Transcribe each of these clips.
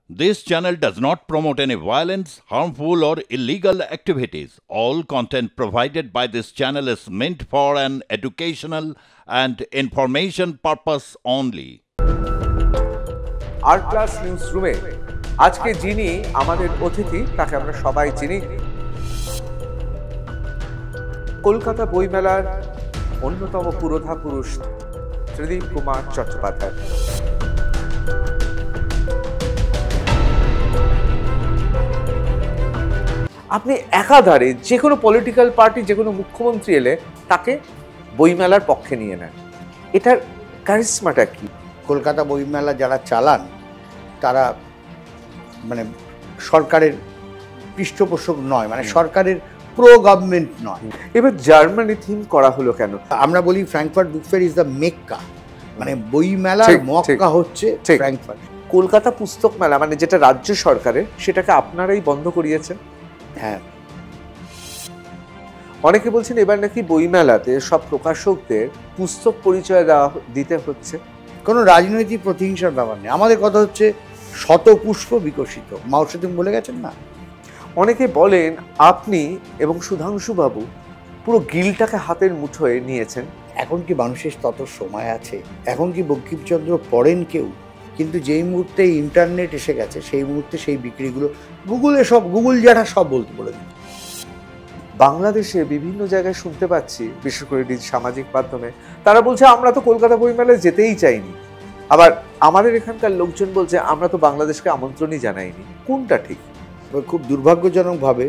This channel does not promote any violence, harmful, or illegal activities. All content provided by this channel is meant for an educational and information purpose only. আর plus news রুমে আজকে যিনি আমাদের অতিথি তাকে আমরা সবাই চিনি, কলকাতা বইমেলার অন্যতম পুরোধা পুরুষ ত্রিদীপ কুমার চট্টোপাধ্যায়। আপনি একাধারে যে কোনো পলিটিক্যাল পার্টি, যে কোনো মুখ্যমন্ত্রী এলে তাকে বইমেলার পক্ষে নিয়ে নেন, এটার কারিশমাটা কি? কলকাতা বইমেলা যারা চালান তারা মানে সরকারের পৃষ্ঠপোষক নয়, মানে সরকারের প্রো গভর্নমেন্ট নয়। এবার জার্মানি থিম করা হলো কেন? আমরা বলি Frankfurt book fair is the Mecca, মানে বইমেলার মক্কা হচ্ছে ফ্র্যাঙ্কফার্ট। কলকাতা পুস্তক মেলা মানে যেটা রাজ্য সরকারের, সেটাকে আপনারাই বন্ধ করিয়েছেন। হ্যাঁ, অনেকে বলছেন এবার নাকি বইমেলাতে সব প্রকাশকদের পুস্তক পরিচয় দিতে হচ্ছে। কোনো রাজনৈতিক প্রতিহিংসার ব্যাপার নেই। আমাদের কথা হচ্ছে শতপুষ্প বিকশিত। মাও সেতুং বলে গেছেন না? অনেকে বলেন আপনি এবং সুধাংশু বাবু পুরো গিলটাকে হাতের মুঠোয় নিয়েছেন। এখন কি মানুষের তত সময় আছে? এখন কি বঙ্কিমচন্দ্র পড়েন কেউ? কিন্তু যেই মুহূর্তে ইন্টারনেট এসে গেছে সেই মুহূর্তে সেই বিক্রিগুলো গুগল যারা সব বলে দিচ্ছে। বাংলাদেশে বিভিন্ন জায়গায় শুনতে পাচ্ছি, বিশেষ করে সামাজিক মাধ্যমে, তারা বলছে আমরা তো কলকাতা বইমেলায় যেতেই চাইনি। আবার আমাদের এখানকার লোকজন বলছে আমরা তো বাংলাদেশকে আমন্ত্রণই জানাইনি। কোনটা ঠিক? খুব দুর্ভাগ্যজনকভাবে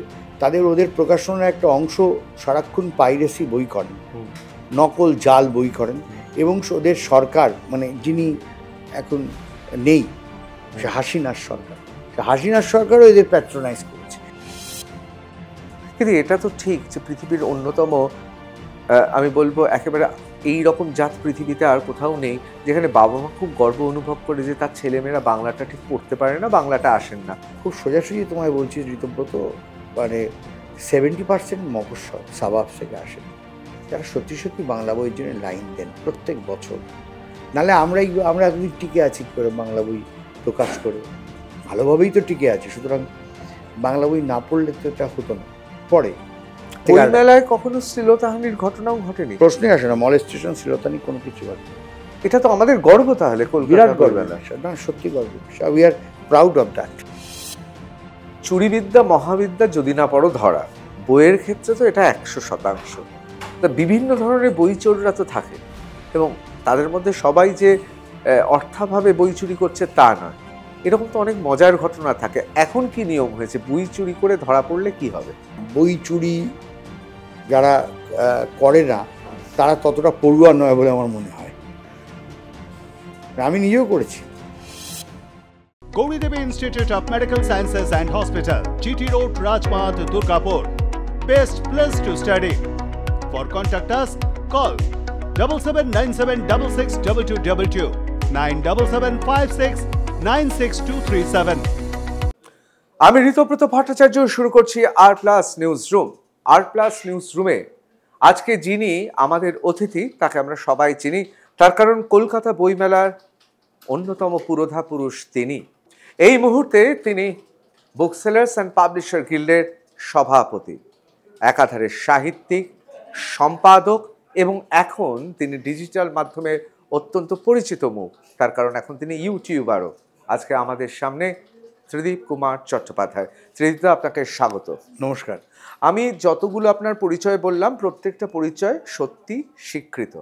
ওদের প্রকাশনার একটা অংশ সারাক্ষণ পাইরেসি বই করেন, নকল জাল বই করেন, এবং ওদের সরকার মানে যিনি এখন নেই, সে হাসিনার সরকারও এদের প্যাট্রোনাইজ করেছে। কিন্তু এটা তো ঠিক যে পৃথিবীর অন্যতম, আমি বলবো একেবারে এই রকম জাত পৃথিবীতে আর কোথাও নেই যেখানে বাবা মা খুব গর্ব অনুভব করে যে তার ছেলেমেয়েরা বাংলাটা ঠিক পড়তে পারে না, বাংলাটা আসেন না। খুব সোজাসুজি তোমায় বলছি ঋতব্রত, মানে 70% মফস্বল সাবাব থেকে আসেন, যারা সত্যি সত্যি বাংলা বইয়ের জন্য লাইন দেন প্রত্যেক বছর। নাহলে আমরা এতদিন টিকে আছি করে বাংলা বই প্রকাশ করে, ভালোভাবেই তো টিকে আছে। সুতরাং বাংলা বই না পড়লে তো এটা হতো না। পরে মেলায় কখনো শ্লীলতাহানির ঘটনাও ঘটেনি? প্রশ্নে আসে না, মলেস্টেশন শ্লীলতাহানি কোনো কিছু ঘটে। এটা তো আমাদের গর্ব, তাহলে বিরাট গর্ব, না সত্যি গর্ব, we are proud of that. চুরিবিদ্যা মহাবিদ্যা যদি না পড়ো ধরা, বইয়ের ক্ষেত্রে তো এটা 100%। তা বিভিন্ন ধরনের বই চোররা তো থাকে, এবং তাদের মধ্যে সবাই যে অর্থাভাবে বই চুরি করছে তা নয়। এরকম তো অনেক মজার ঘটনা থাকে। এখন কি নিয়ম হয়েছে, বই চুরি করে ধরা পড়লে কি হবে? বই চুরি যারা করে না তারা ততটা পড়ুয়া নয় বলে আমার মনে হয়। আমি নিজেও করেছি। Gauri Devi Institute of Medical Sciences and Hospital, GT Road, Rajpath, Durgapur. Best place to study. For contact us, call 7797662222, 9775696237. আমি ঋতব্রত ভট্টাচার্য, শুরু করছি আর প্লাস নিউজ রুম। আর প্লাস নিউজ রুমে আজকে যিনি আমাদের অতিথি তাকে আমরা সবাই চিনি, তার কারণ কলকাতা বইমেলার অন্যতম পুরোধা পুরুষ তিনি। এই মুহূর্তে তিনি বুক সেলার্স অ্যান্ড পাবলিশার গিল্ডের সভাপতি, একাধারে সাহিত্যিক, সম্পাদক, এবং এখন তিনি ডিজিটাল মাধ্যমে অত্যন্ত পরিচিত মুখ, তার কারণ এখন তিনি ইউটিউবারও। আজকে আমাদের সামনে ত্রিদীপ কুমার চট্টোপাধ্যায়। ত্রিদীপ, আপনাকে স্বাগত। নমস্কার। আমি যতগুলো আপনার পরিচয় বললাম, প্রত্যেকটা পরিচয় সত্যি স্বীকৃত,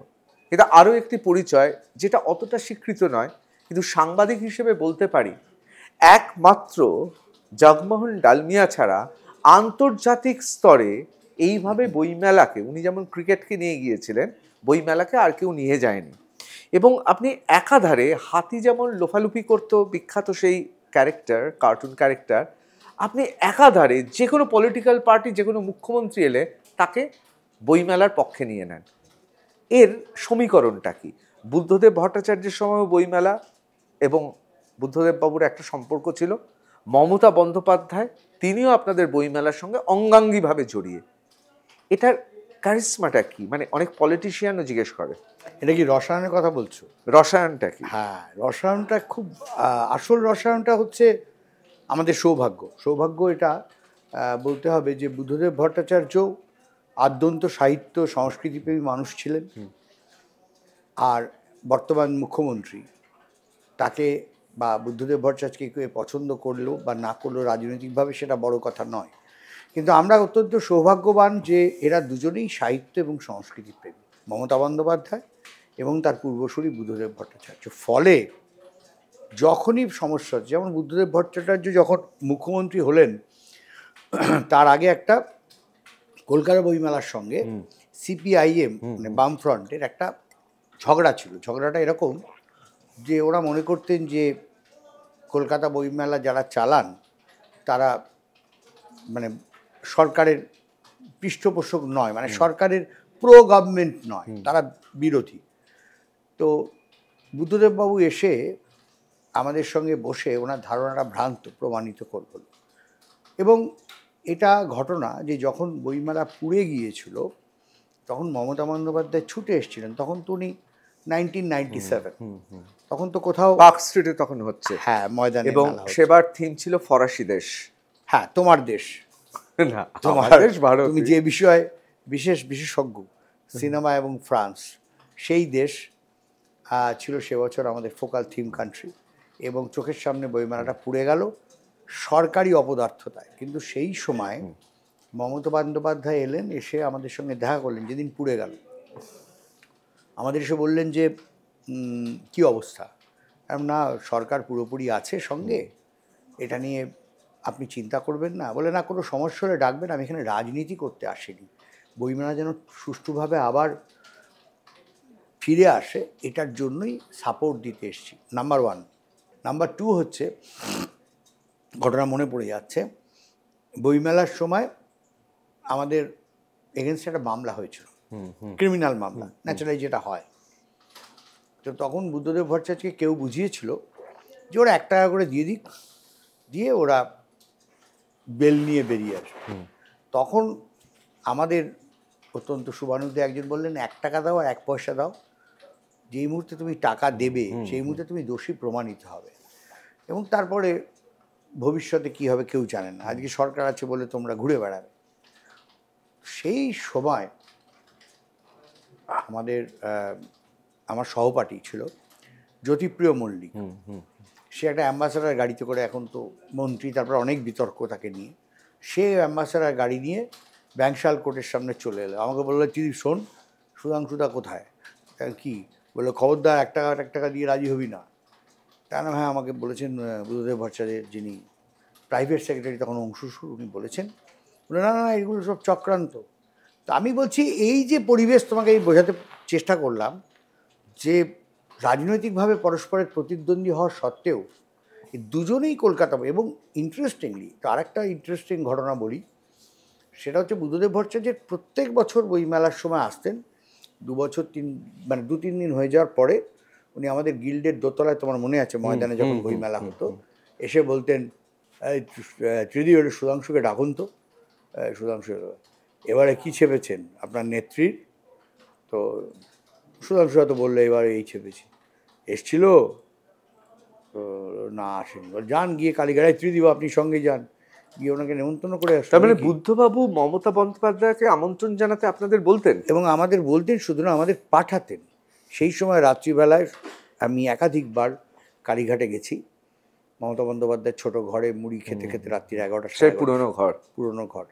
কিন্তু আরও একটি পরিচয় যেটা অতটা স্বীকৃত নয়, কিন্তু সাংবাদিক হিসেবে বলতে পারি একমাত্র জগমোহন ডালমিয়া ছাড়া আন্তর্জাতিক স্তরে এইভাবে বইমেলাকে, উনি যেমন ক্রিকেটকে নিয়ে গিয়েছিলেন, বইমেলাকে আর কেউ নিয়ে যায়নি। এবং আপনি একাধারে হাতি যেমন লোফালুপি করতো, বিখ্যাত সেই ক্যারেক্টার, কার্টুন ক্যারেক্টার, আপনি একাধারে যে কোনো পলিটিক্যাল পার্টি, যে কোনো মুখ্যমন্ত্রী এলে তাকে বইমেলার পক্ষে নিয়ে নেন। এর সমীকরণটা কি? বুদ্ধদেব ভট্টাচার্যের সময়ও বইমেলা এবং বুদ্ধদেব বাবুর একটা সম্পর্ক ছিল। মমতা বন্দ্যোপাধ্যায়, তিনিও আপনাদের বইমেলার সঙ্গে অঙ্গাঙ্গিভাবে জড়িয়ে। এটার কারিশমাটা কি? মানে অনেক পলিটিশিয়ানও জিজ্ঞেস করে এটা কি রসায়নের কথা বলছো? রসায়নটা কি? হ্যাঁ, রসায়নটা খুব আসল রসায়নটা হচ্ছে আমাদের সৌভাগ্য এটা বলতে হবে যে বুদ্ধদেব ভট্টাচার্য আদ্যন্ত সাহিত্য সংস্কৃতিপ্রেমী মানুষ ছিলেন। আর বর্তমান মুখ্যমন্ত্রী তাকে বা বুদ্ধদেব ভট্টাচার্যকে কেউ পছন্দ করলো বা না করলো রাজনৈতিকভাবে সেটা বড় কথা নয়, কিন্তু আমরা অত্যন্ত সৌভাগ্যবান যে এরা দুজনেই সাহিত্য এবং সংস্কৃতিপ্রেমী, মমতা বন্দ্যোপাধ্যায় এবং তার পূর্বসূরি বুদ্ধদেব ভট্টাচার্য। ফলে যখনই সমস্যা হচ্ছে, যেমন বুদ্ধদেব ভট্টাচার্য যখন মুখ্যমন্ত্রী হলেন তার আগে একটা কলকাতা বইমেলার সঙ্গে সিপিআইএম মানে বামফ্রন্টের একটা ঝগড়া ছিল। ঝগড়াটা এরকম যে ওরা মনে করতেন যে কলকাতা বইমেলা যারা চালান তারা মানে সরকারের পৃষ্ঠপোষক নয়, মানে সরকারের প্রো গভর্নমেন্ট নয়, তারা বিরোধী। তো বুদ্ধদেববাবু এসে আমাদের সঙ্গে বসে ওনার ধারণাটা ভ্রান্ত প্রমাণিত করল। এবং এটা ঘটনা যে যখন বইমেলা পুড়ে গিয়েছিল তখন মমতা বন্দ্যোপাধ্যায় ছুটে এসেছিলেন, তখন তো উনি 1997, তখন তো কোথাও পার্ক স্ট্রিটে তখন হচ্ছে, হ্যাঁ ময়দানে, এবং সেবার থিম ছিল ফরাসি দেশ। হ্যাঁ, তোমার দেশ না, তোমার দেশ ভারত। তুমি যে বিষয়ে বিশেষজ্ঞ সিনেমা এবং ফ্রান্স, সেই দেশ ছিল সে বছর আমাদের ফোকাল থিম কান্ট্রি। এবং চোখের সামনে বইমেলাটা পুড়ে গেল সরকারি অপদার্থতায়। কিন্তু সেই সময় মমতা বন্দ্যোপাধ্যায় এলেন, এসে আমাদের সঙ্গে দেখা করলেন যেদিন পুড়ে গেল। আমাদের এসে বললেন যে কি অবস্থা, না সরকার পুরোপুরি আছে সঙ্গে, এটা নিয়ে আপনি চিন্তা করবেন না। বলে না, কোনো সমস্যা হলে ডাকবেন, আমি এখানে রাজনীতি করতে আসিনি, বইমেলা যেন সুষ্ঠুভাবে আবার ফিরে আসে এটার জন্যই সাপোর্ট দিতে এসেছি, নাম্বার 1। নাম্বার 2 হচ্ছে, ঘটনা মনে পড়ে যাচ্ছে, বইমেলার সময় আমাদের এগেনস্টে একটা মামলা হয়েছিল, ক্রিমিনাল মামলা, ন্যাচারালি যেটা হয়। তো তখন বুদ্ধদেব ভট্টাচার্যকে কেউ বুঝিয়েছিল যে ওরা 1 টাকা করে দিয়ে দিক, দিয়ে ওরা বেল নিয়ে বেরিয়ে আসবে। তখন আমাদের অত্যন্ত শুভানুদ্ধে একজন বললেন, 1 টাকা দাও আর 1 পয়সা দাও, যেই মুহূর্তে তুমি টাকা দেবে সেই মুহূর্তে তুমি দোষী প্রমাণিত হবে, এবং তারপরে ভবিষ্যতে কী হবে কেউ জানে না, আজকে সরকার আছে বলে তোমরা ঘুরে বেড়াবে। সেই সময় আমার সহপাঠী ছিল জ্যোতিপ্রিয় মল্লিক, সে একটা অ্যাম্বাসাডার গাড়িতে করে, এখন তো মন্ত্রী, তারপর অনেক বিতর্ক তাকে নিয়ে, সে অ্যাম্বাসাডার গাড়ি নিয়ে ব্যাংশাল কোর্টের সামনে চলে এলো। আমাকে বললো, তুই শোন, সুধাংশুদা কোথায়? কি বললো, খবরদার 1 টাকা দিয়ে রাজি হবি না। কেন? হ্যাঁ, আমাকে বলেছেন বুদ্ধদেব ভট্টাচার্যের যিনি প্রাইভেট সেক্রেটারি তখন অংশুসুর, উনি বলেছেন। বলে না না, এগুলো সব চক্রান্ত। তো আমি বলছি, এই যে পরিবেশ তোমাকে এই বোঝাতে চেষ্টা করলাম যে রাজনৈতিকভাবে পরস্পরের প্রতিদ্বন্দ্বী হওয়া সত্ত্বেও দুজনেই কলকাতা। এবং ইন্টারেস্টিংলি, তো আরেকটা ইন্টারেস্টিং ঘটনা বলি, সেটা হচ্ছে বুদ্ধদেব ভট্টাচার্যের প্রত্যেক বছর বইমেলার সময় আসতেন। 2-3 দিন হয়ে যাওয়ার পরে উনি আমাদের গিল্ডের দোতলায়, তোমার মনে আছে ময়দানে যখন বইমেলা হতো, এসে বলতেন, ত্রিদি ওটা সুধাংশুকে ডাকুন তো। সুধাংশু এবারে কী ছেপেছেন আপনার নেত্রীর? তো সুধাংশু হয়তো বললো, এবারে এই ছেপেছি। এসছিল? তো না, আসেনি। যান গিয়ে কালীঘাটায়, ত্রিদিবা আপনি সঙ্গে যান, গিয়ে ওনাকে নেমন্তন্ন করে আসতেন। তার মানে বুদ্ধবাবু মমতা বন্দ্যোপাধ্যায়কে আমন্ত্রণ জানাতে আপনাদের বলতেন? এবং আমাদের বলতেন, শুধু না, আমাদের পাঠাতেন। সেই সময় রাত্রিবেলায় আমি একাধিকবার কালীঘাটে গেছি, মমতা বন্দ্যোপাধ্যায়ের ছোটো ঘরে মুড়ি খেতে খেতে রাত্রির 11টা, সেই পুরনো ঘর।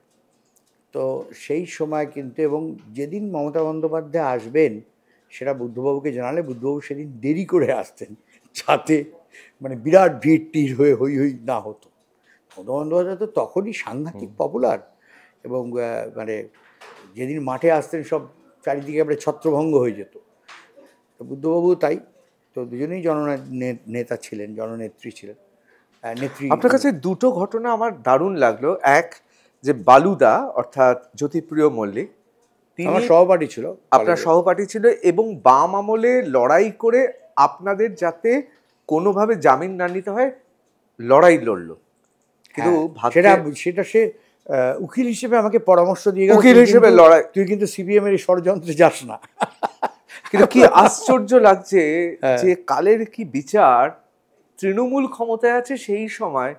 তো সেই সময় কিন্তু, এবং যেদিন মমতা বন্দ্যোপাধ্যায় আসবেন সেটা বুদ্ধবাবুকে জানালে বুদ্ধবাবু সেদিন দেরি করে আসতেন, যাতে মানে বিরাট ভিড় টির হয়ে হই হই না হতো। মমতা বন্দ্যোপাধ্যায় তো তখনই সাংঘাতিক পপুলার, এবং মানে যেদিন মাঠে আসতেন সব চারিদিকে এবারে ছত্রভঙ্গ হয়ে যেত। তো বুদ্ধবাবু তাই, তো দুজনেই জননেতা ছিলেন, জননেত্রী ছিলেন, নেত্রী। আপনার কাছে 2টো ঘটনা আমার দারুণ লাগলো। এক, যে বালুদা অর্থাৎ জ্যোতিপ্রিয় মল্লিক, তিনি আমার সহপাঠী ছিল, আপনার সহপাঠী ছিল, এবং বাম আমলে লড়াই করে আপনাদের যাতে কোনোভাবে জামিন না নিতে হয় লড়াই লড়লো। কিন্তু সেটা সে উকিল হিসেবে আমাকে পরামর্শ দিয়ে গেল, উকিল হিসেবে লড়াই, তুই কিন্তু সিপিএম এর ষড়যন্ত্রে যাস না। কিন্তু কি আশ্চর্য লাগছে যে কালের কি বিচার, তৃণমূল ক্ষমতায় আছে সেই সময়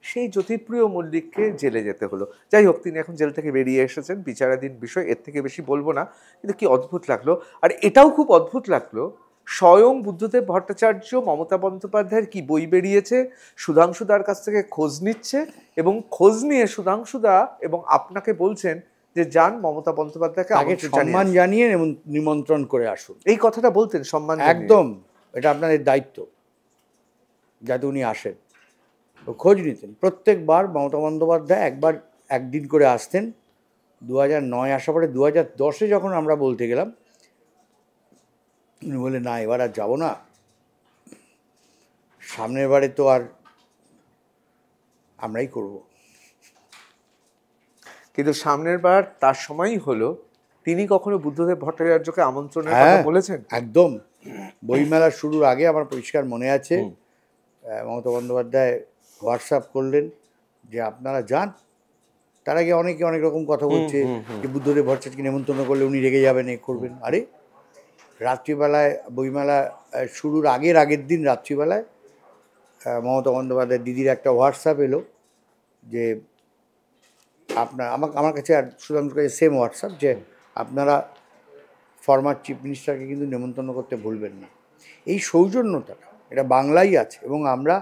সেই জ্যোতিপ্রিয় মল্লিককে জেলে যেতে হলো। যাই হোক, তিনি এখন জেল থেকে বেরিয়ে এসেছেন, বিচারাধীন বিষয়, এর থেকে বেশি বলবো না। কিন্তু কি অদ্ভুত লাগলো, আর এটাও খুব অদ্ভুত লাগলো, স্বয়ং বুদ্ধদেব ভট্টাচার্য মমতা বন্দ্যোপাধ্যায়ের কি বই বেরিয়েছে সুধাংশুদার কাছ থেকে খোঁজ নিচ্ছে, এবং খোঁজ নিয়ে সুধাংশুদা এবং আপনাকে বলছেন যে যান মমতা বন্দ্যোপাধ্যায়কে আগে সম্মান জানিয়ে এবং নিমন্ত্রণ করে আসুন। এই কথাটা বলতেন সম্মান জানিয়ে। একদম, এটা আপনাদের দায়িত্ব যাতে উনি আসেন। তো খোঁজ নিতেন প্রত্যেকবার। মমতা বন্দ্যোপাধ্যায় একদিন করে আসতেন। 2009 আসার পরে 2010-এ যখন আমরা বলতে গেলাম, উনি বলে না এবার আর যাবো না, সামনের বারে তো আর আমরাই করব। কিন্তু সামনের বার তার সময়ই হলো। তিনি কখনো বুদ্ধদেব ভট্টাচার্যকে আমন্ত্রণের কথা বলেছেন? একদম। বইমেলা শুরুর আগে আমার পরিষ্কার মনে আছে, মমতা বন্দ্যোপাধ্যায় হোয়াটসঅ্যাপ করলেন যে আপনারা যান। তার আগে অনেকে অনেক রকম কথা বলছে যে বুদ্ধদেব ভট্টাচার্যকে নেমন্তন্ন করলে উনি রেগে যাবেন, এ করবেন। আরে রাত্রিবেলায় বইমেলা শুরুর আগের দিন রাত্রিবেলায় মমতা বন্দ্যোপাধ্যায় দিদির একটা হোয়াটসঅ্যাপ এলো যে আমার কাছে আর সুধাংশুর কাছে সেম হোয়াটসঅ্যাপ, যে আপনারা ফরমার চিফ মিনিস্টারকে কিন্তু নেমন্তন্ন করতে ভুলবেন না। এই সৌজন্যটা এটা বাংলায় আছে। এবং আমরা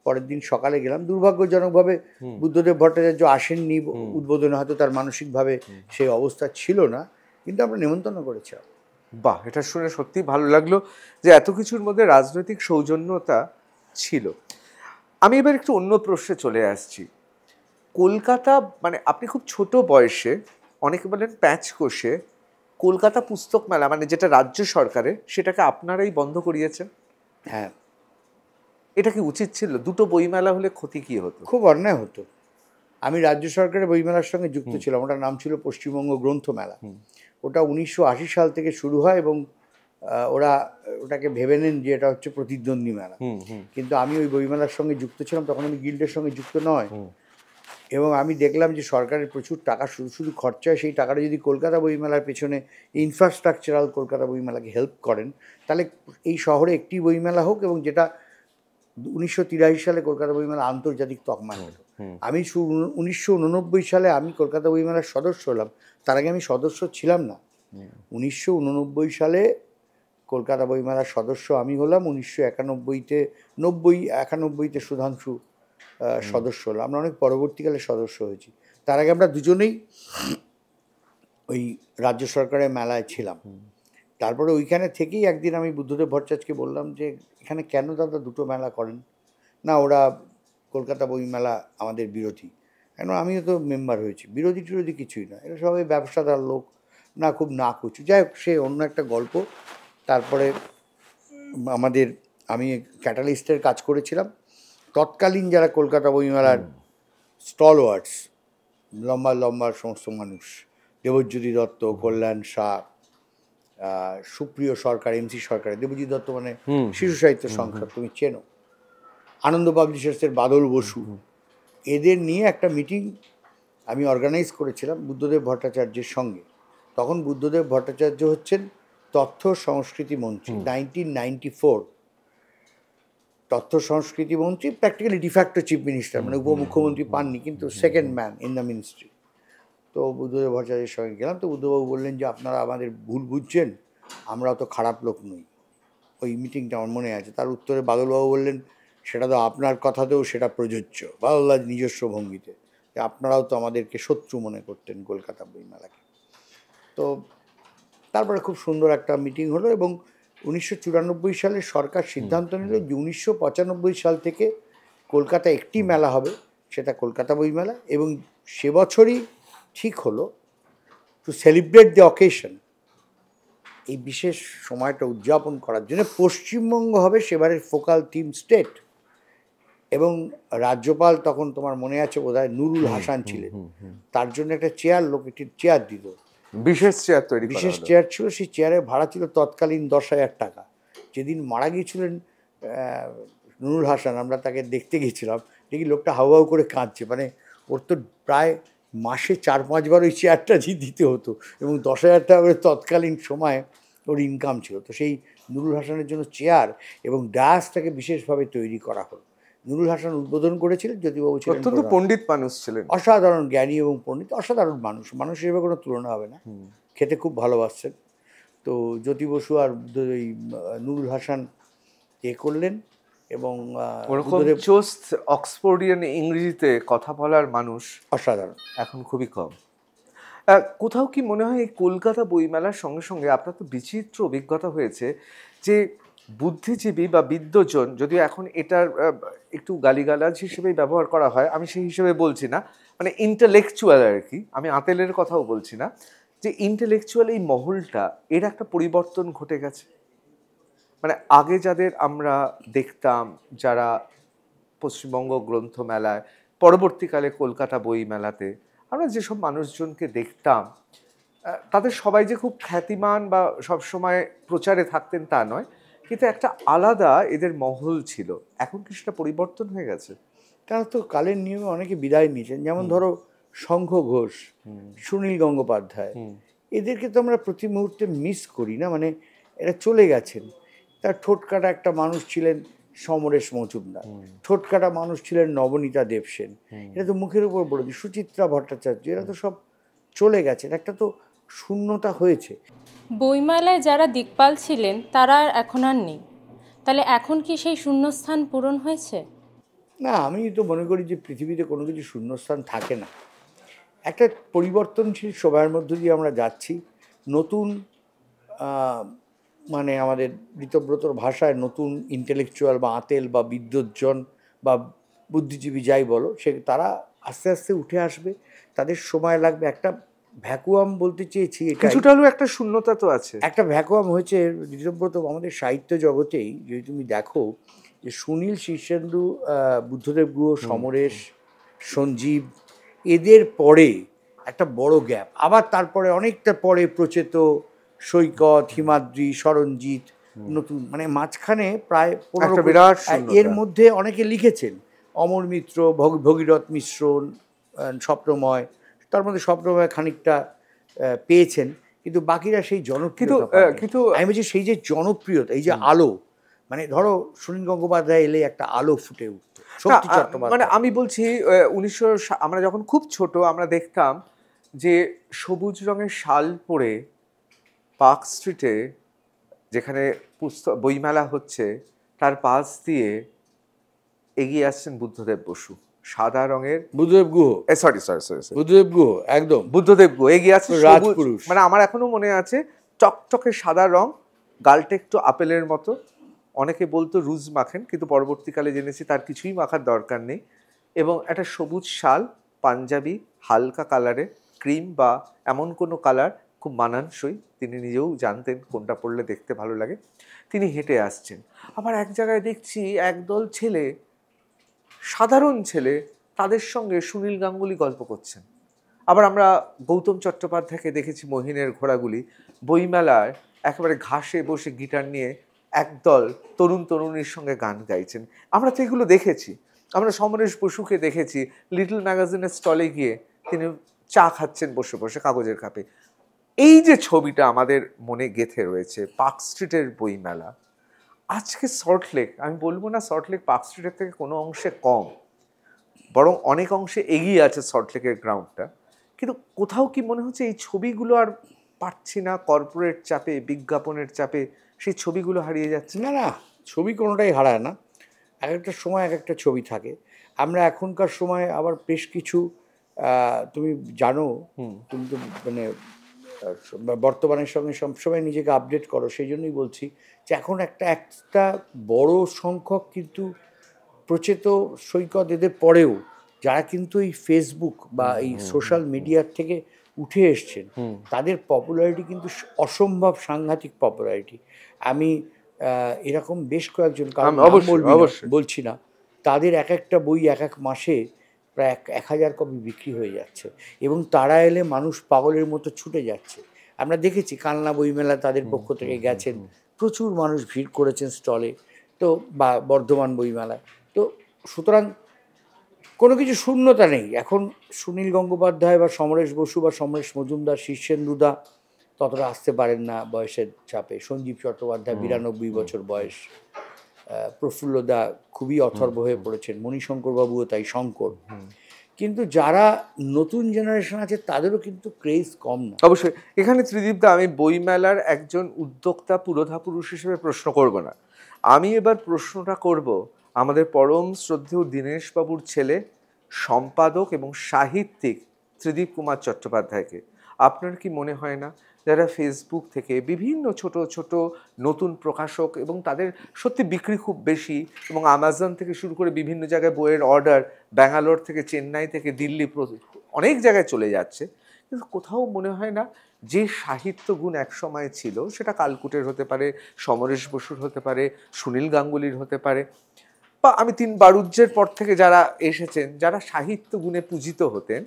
পরের দিন সকালে গেলাম। দুর্ভাগ্যজনকভাবে বুদ্ধদেব ভট্টাচার্য আসেননি, উদ্বোধনে হয়তো তার মানসিকভাবে সেই অবস্থা ছিল না, কিন্তু আমরা নেমন্তন্ন করেছিলাম। বাহ, এটা শুনে সত্যি ভালো লাগলো যে এত কিছুর মধ্যে রাজনৈতিক সৌজন্যতা ছিল। আমি এবার একটু অন্য প্রশ্নে চলে আসছি। কলকাতা, মানে আপনি খুব ছোট বয়সে, অনেকে বলেন প্যাঁচ কষে, কলকাতা পুস্তক মেলা, মানে যেটা রাজ্য সরকারের, সেটাকে আপনারাই বন্ধ করিয়েছেন। হ্যাঁ, এটা কি উচিত ছিল? দুটো বইমেলা হলে ক্ষতি কি হতো? খুব অন্যায় হতো। আমি রাজ্য সরকারের বইমেলার সঙ্গে যুক্ত ছিলাম। ওটার নাম ছিল পশ্চিমবঙ্গ গ্রন্থ মেলা। ওটা 1980 সাল থেকে শুরু হয় এবং ওটাকে ভেবে নেন যে এটা হচ্ছে প্রতিদ্বন্দ্বী মেলা। কিন্তু আমি ওই বইমেলার সঙ্গে যুক্ত ছিলাম, তখন আমি গিল্ডের সঙ্গে যুক্ত নয়। এবং আমি দেখলাম যে সরকারের প্রচুর টাকা শুধু খরচা হয়। সেই টাকাটা যদি কলকাতা বইমেলার পেছনে ইনফ্রাস্ট্রাকচারাল কলকাতা বইমেলাকে হেল্প করেন, তাহলে এই শহরে একটি বইমেলা হোক, এবং যেটা 1983 সালে কলকাতা বইমেলা আন্তর্জাতিক তকমা হলো। আমি 1989 সালে আমি কলকাতা বইমেলার সদস্য হলাম। তার আগে আমি সদস্য ছিলাম না। 1989 সালে কলকাতা বইমেলার সদস্য আমি হলাম। 1991-তে সুধাংশু সদস্য হলো। আমরা অনেক পরবর্তীকালে সদস্য হয়েছি। তার আগে আমরা দুজনেই ওই রাজ্য সরকারের মেলায় ছিলাম। তারপরে ওইখানে থেকেই একদিন আমি বুদ্ধদেব ভট্টাচার্যকে বললাম যে এখানে কেন দাদা দুটো মেলা করেন? না, ওরা কলকাতা বই মেলা আমাদের বিরোধী। কেন, আমিও তো মেম্বার হয়েছি। বিরোধী টিরোধী কিছুই না, এরা সবাই ব্যবসাদার লোক, না খুব না কুচু। যাই হোক, সে অন্য একটা গল্প। তারপরে আমি ক্যাটালিস্টের কাজ করেছিলাম। তৎকালীন যারা কলকাতা বইমেলার স্টলওয়ার্ডস, লম্বা সমস্ত মানুষ, দেবজ্যোতি দত্ত, কল্যাণ শাহ, সুপ্রিয় সরকার, MC সরকার, দেবজ্যোতি দত্ত মানে শিশু সাহিত্য সংখ্যা, তুমি চেনো, আনন্দ পাবলিশার্সের বাদল বসু, এদের নিয়ে একটা মিটিং আমি অর্গানাইজ করেছিলাম বুদ্ধদেব ভট্টাচার্যের সঙ্গে। তখন বুদ্ধদেব ভট্টাচার্য হচ্ছেন তথ্য সংস্কৃতি মন্ত্রী। 1994 তথ্য সংস্কৃতি মন্ত্রী, প্র্যাকটিক্যালি ডিফ্যাক্টো চিফ মিনিস্টার, মানে উপমুখ্যমন্ত্রী পাননি, কিন্তু second man in the ministry. তো বুদ্ধদেব ভট্টাচার্যের সঙ্গে গেলাম। তো বুদ্ধবাবু বললেন যে আপনারা আমাদের ভুল বুঝছেন, আমরাও তো খারাপ লোক নই। ওই মিটিংটা আমার মনে আছে। তার উত্তরে বাদলবাবু বললেন সেটা তো আপনার কথাতেও সেটা প্রযোজ্য, বাদলদার নিজস্ব ভঙ্গিতে, যে আপনারাও তো আমাদেরকে শত্রু মনে করতেন কলকাতা বইমেলাকে। তো তারপরে খুব সুন্দর একটা মিটিং হলো এবং 1994 সালে সরকার সিদ্ধান্ত নিল যে 1995 সাল থেকে কলকাতা একটি মেলা হবে, সেটা কলকাতা বইমেলা। এবং সে বছরই ঠিক হলো টু সেলিব্রেট দ্য অকেশন, এই বিশেষ সময়টা উদযাপন করার জন্য পশ্চিমবঙ্গ হবে সেবারের ফোকাল থিম স্টেট। এবং রাজ্যপাল তখন, তোমার মনে আছে বোধহয়, নুরুল হাসান ছিলেন। তার জন্য একটা একটি চেয়ার দিল, বিশেষ চেয়ার তৈরি, বিশেষ চেয়ার ছিল। সেই চেয়ারের ভাড়া ছিল তৎকালীন 10,000 টাকা। যেদিন মারা গিয়েছিলেন নুরুল হাসান, আমরা তাকে দেখতে গিয়েছিলাম, দেখি লোকটা হাউ করে কাঁদছে। মানে ওর তো প্রায় মাসে 4-5 বার ওই চেয়ারটা দিতে হতো, এবং 10,000 টাকা করে তৎকালীন সময় ওর ইনকাম ছিল। তো সেই নুরুল হাসানের জন্য চেয়ার এবং ডায়াসটাকে বিশেষভাবে তৈরি করা হলো। নুরুল হাসান উদ্বোধন করেছিলেন, জ্যোতিবাবু ছিলেন অত্যন্ত প্রধান। পণ্ডিত মানুষ ছিলেন। অসাধারণ জ্ঞানী এবং পণ্ডিত, অসাধারণ মানুষ, মানুষ হিসেবে কোনো তুলনা হবে না, খেতে খুব ভালোবাসছেন। তো জ্যোতি বসু আর ওই নুরুল হাসান করলেন এবং ওরকম চোস্ত অক্সফোর্ডিয়ান ইংরেজিতে কথা বলার মানুষ অসাধারণ, এখন খুবই কম। কোথাও কি মনে হয় এই কলকাতা বইমেলার সঙ্গে সঙ্গে আপনার তো বিচিত্র অভিজ্ঞতা হয়েছে যে বুদ্ধিজীবী বা বিদ্বজন, যদিও এখন এটার একটু গালিগালাজ হিসেবেই ব্যবহার করা হয়, আমি সেই হিসেবে বলছি না, মানে ইন্টেলেকচুয়াল আর কি, আমি আতেলের কথাও বলছি না, যে ইন্টেলেকচুয়াল এই মহলটা এর একটা পরিবর্তন ঘটে গেছে। মানে আগে যাদের আমরা দেখতাম, যারা পশ্চিমবঙ্গ গ্রন্থ মেলায়, পরবর্তীকালে কলকাতা বই মেলাতে আমরা যেসব মানুষজনকে দেখতাম, তাদের সবাই যে খুব খ্যাতিমান বা সবসময় প্রচারে থাকতেন তা নয়, কিন্তু একটা আলাদা এদের মহল ছিল। এখন কি সেটা পরিবর্তন হয়ে গেছে? তারা তো কালের নিয়মে অনেকে বিদায় নিয়েছেন, যেমন ধরো শঙ্খ ঘোষ, সুনীল গঙ্গোপাধ্যায়, এদেরকে তো আমরা প্রতি মুহূর্তে মিস করি না, মানে এরা চলে গেছেন। তার ঠোঁটকাটা একটা মানুষ ছিলেন সমরেশ মজুমদার, ঠোঁটকাটা মানুষ ছিলেন নবনীতা দেবসেন, এটা তো মুখের উপর বলে দিই, সুচিত্রা ভট্টাচার্য, এরা তো সব চলে গেছেন, একটা তো শূন্যতা হয়েছে। বইমেলায় যারা দিকপাল ছিলেন তারা এখন আর নেই, তাহলে এখন কি সেই শূন্যস্থান পূরণ হয়েছে? না, আমি তো মনে করি যে পৃথিবীতে কোনো কিছু শূন্যস্থান থাকে না, একটা পরিবর্তনশীল সময়ের মধ্য দিয়ে আমরা যাচ্ছি। নতুন মানে আমাদের ঋতব্রতর ভাষায় নতুন ইন্টেলেকচুয়াল বা আতেল বা বিদ্বজ্জন বা বুদ্ধিজীবী যাই বলো, সে তারা আস্তে আস্তে উঠে আসবে, তাদের সময় লাগবে। একটা ভ্যাকুয়াম বলতে চেয়েছি, এটা কিছুটা হলেও একটা শূন্যতা তো আছে, একটা ভ্যাকুয়াম হয়েছে ঋতব্রত আমাদের সাহিত্য জগতেই। যদি তুমি দেখো যে সুনীল, শীর্ষেন্দু, বুদ্ধদেব গুহ, সমরেশ, সঞ্জীব, এদের পরে একটা বড় গ্যাপ, আবার তারপরে অনেকটা পরে প্রচেত, সৈকত, হিমাদ্রি, সরঞ্জিত, নতুন, মানে মাঝখানে প্রায় 15 বিরাট এর মধ্যে অনেকে লিখেছেন, অমর মিত্র, ভগীরথ মিশ্র, স্বপ্নময়, তার মধ্যে স্বপ্নময় খানিকটা পেয়েছেন, কিন্তু বাকিরা সেই জনপ্রিয়তা, কিন্তু আমি বলছি সেই যে জনপ্রিয়তা, এই যে আলো, মানে ধরো সুনীল গঙ্গোপাধ্যায় এলে একটা আলো ফুটে উঠত, শক্তি চট্টোপাধ্যায়, মানে আমি বলছি 1900 আমরা যখন খুব ছোট আমরা দেখতাম যে সবুজ রঙের শাল পরে পার্ক স্ট্রিটে, যেখানে বইমেলা হচ্ছে, তার পাশ দিয়ে এগিয়ে আসছেন বুদ্ধদেব বসু, সাদা রঙের বুদ্ধদেব গুহ, সরি বুদ্ধদেব গুহ, একদম বুদ্ধদেব গুহ এগিয়ে আছে, রাজপুরুষ, মানে আমার এখনো মনে আছে, চকচকে সাদা রং, গালটা একটু আপেলের মতো, অনেকে বলতো রুজ মাখেন, কিন্তু পরবর্তীকালে জেনেছি তার কিছুই মাখার দরকার নেই, এবং একটা সবুজ শাল, পাঞ্জাবি হালকা কালারে, ক্রিম বা এমন কোনো কালার খুব মানানসই, তিনি নিজেও জানতেন কোনটা পরলে দেখতে ভালো লাগে, তিনি হেঁটে আসছেন। আবার এক জায়গায় দেখছি একদল ছেলে, সাধারণ ছেলে, তাদের সঙ্গে সুনীল গাঙ্গুলি গল্প করছেন। আবার আমরা গৌতম চট্টোপাধ্যায়কে দেখেছি মহিনের ঘোড়াগুলি বইমেলায় একেবারে ঘাসে বসে গিটার নিয়ে একদল তরুণ তরুণীর সঙ্গে গান গাইছেন। আমরা তো এগুলো দেখেছি। আমরা সমরেশ বসুকে দেখেছি লিটল ম্যাগাজিনের স্টলে গিয়ে তিনি চা খাচ্ছেন বসে বসে কাগজের কাপে। এই যে ছবিটা আমাদের মনে গেঁথে রয়েছে পার্ক স্ট্রিটের বইমেলা, আজকে সল্টলেক, আমি বলবো না সল্টলেক পার্ক স্ট্রিটের থেকে কোনো অংশে কম, বরং অনেক অংশে এগিয়ে আছে সল্টলেকের গ্রাউন্ডটা, কিন্তু কোথাও কি মনে হচ্ছে এই ছবিগুলো আর পাচ্ছি না, কর্পোরেট চাপে, বিজ্ঞাপনের চাপে সেই ছবিগুলো হারিয়ে যাচ্ছে? না না, ছবি কোনোটাই হারায় না, এক একটা সময় এক একটা ছবি থাকে। আমরা এখনকার সময় আবার বেশ কিছু, তুমি জানো, তুমি তো মানে বর্তমানের সঙ্গে সবসময় নিজেকে আপডেট করো, সেই জন্যই বলছি যে এখন একটা বড় সংখ্যক কিন্তু প্রচেত, সৈকত, এদের পরেও যারা কিন্তু এই ফেসবুক বা এই সোশ্যাল মিডিয়ার থেকে উঠে এসছেন, তাদের পপুলারিটি কিন্তু অসম্ভব সাংঘাতিক পপুলারিটি। আমি এরকম বেশ কয়েকজন, কারণ বলছি না, তাদের এক একটা বই এক এক মাসে প্রায় 1000 কপি বিক্রি হয়ে যাচ্ছে, এবং তারা এলে মানুষ পাগলের মতো ছুটে যাচ্ছে। আমরা দেখেছি কালনা বইমেলা তাদের পক্ষ থেকে গেছেন, প্রচুর মানুষ ভিড় করেছেন স্টলে, তো বা বর্ধমান বইমেলা, তো সুতরাং কোনো কিছু শূন্যতা নেই। এখন সুনীল গঙ্গোপাধ্যায় বা সমরেশ বসু বা সমরেশ মজুমদার, শীর্ষেন্দুদা ততটা আসতে পারেন না বয়সের চাপে, সঞ্জীব চট্টোপাধ্যায় 92 বছর বয়স, প্রফুল্লদা খুবই অথর্ব হয়ে পড়েছেন, মণিশঙ্করবাবুও তাই, শঙ্কর। কিন্তু যারা নতুন জেনারেশন আছে তাদেরও কিন্তু ক্রেজ কম না। অবশ্যই এখানে ত্রিদীপদা আমি বইমেলার একজন উদ্যোক্তা পুরোধা পুরুষ হিসেবে প্রশ্ন করব না, আমি এবার প্রশ্নটা করব আমাদের পরম শ্রদ্ধেয় দীনেশবাবুর ছেলে, সম্পাদক এবং সাহিত্যিক ত্রিদীপ কুমার চট্টোপাধ্যায়কে। আপনার কি মনে হয় না যারা ফেসবুক থেকে বিভিন্ন ছোট ছোট নতুন প্রকাশক এবং তাদের সত্যি বিক্রি খুব বেশি, এবং আমাজন থেকে শুরু করে বিভিন্ন জায়গায় বইয়ের অর্ডার ব্যাঙ্গালোর থেকে, চেন্নাই থেকে, দিল্লি অনেক জায়গায় চলে যাচ্ছে, কিন্তু কোথাও মনে হয় না যে সাহিত্য গুণ একসময় ছিল সেটা কালকুটের হতে পারে, সমরেশ বসুর হতে পারে, সুনীল গাঙ্গুলির হতে পারে, বা আমি তিন বারুজ্যের পর থেকে যারা এসেছেন যারা সাহিত্য গুণে পূজিত হতেন,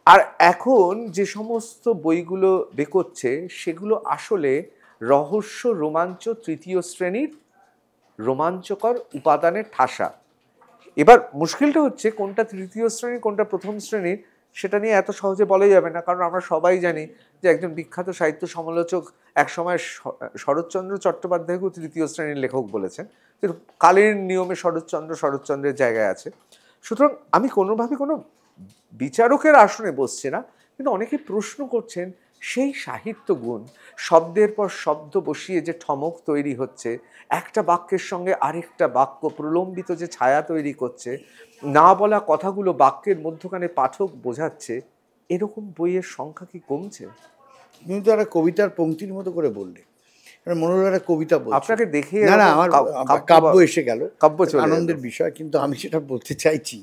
আর এখন যে সমস্ত বইগুলো বেরোচ্ছে সেগুলো আসলে রহস্য রোমাঞ্চ তৃতীয় শ্রেণীর রোমাঞ্চকর উপাদানের ঠাসা। এবার মুশকিলটা হচ্ছে কোনটা তৃতীয় শ্রেণীর কোনটা প্রথম শ্রেণীর সেটা নিয়ে এত সহজে বলা যাবে না, কারণ আমরা সবাই জানি যে একজন বিখ্যাত সাহিত্য সমালোচক একসময় শরৎচন্দ্র চট্টোপাধ্যায়কেও তৃতীয় শ্রেণীর লেখক বলেছেন, কিন্তু কালের নিয়মে শরৎচন্দ্রের জায়গায় আছে। সুতরাং আমি কোনোভাবে কোনো বিচারকের আসনে বসছে না, কিন্তু অনেকে প্রশ্ন করছেন সেই সাহিত্য গুণ, শব্দের পর শব্দ বসিয়ে যে ঠমক তৈরি হচ্ছে, একটা বাক্যের সঙ্গে আরেকটা বাক্য প্রলম্বিত যে ছায়া তৈরি করছে, না বলা কথাগুলো বাক্যের মধ্যখানে পাঠক বোঝাচ্ছে, এরকম বইয়ের সংখ্যা কি কমছে? তুমি তো একটা কবিতার পংক্তির মতো করে বললে, মনে হলো একটা কবিতা বলছো। আপনাকে দেখে না না, আমার কাব্য এসে গেল, কাব্য চলে আনন্দের বিষয়। কিন্তু আমি সেটা বলতে চাইছি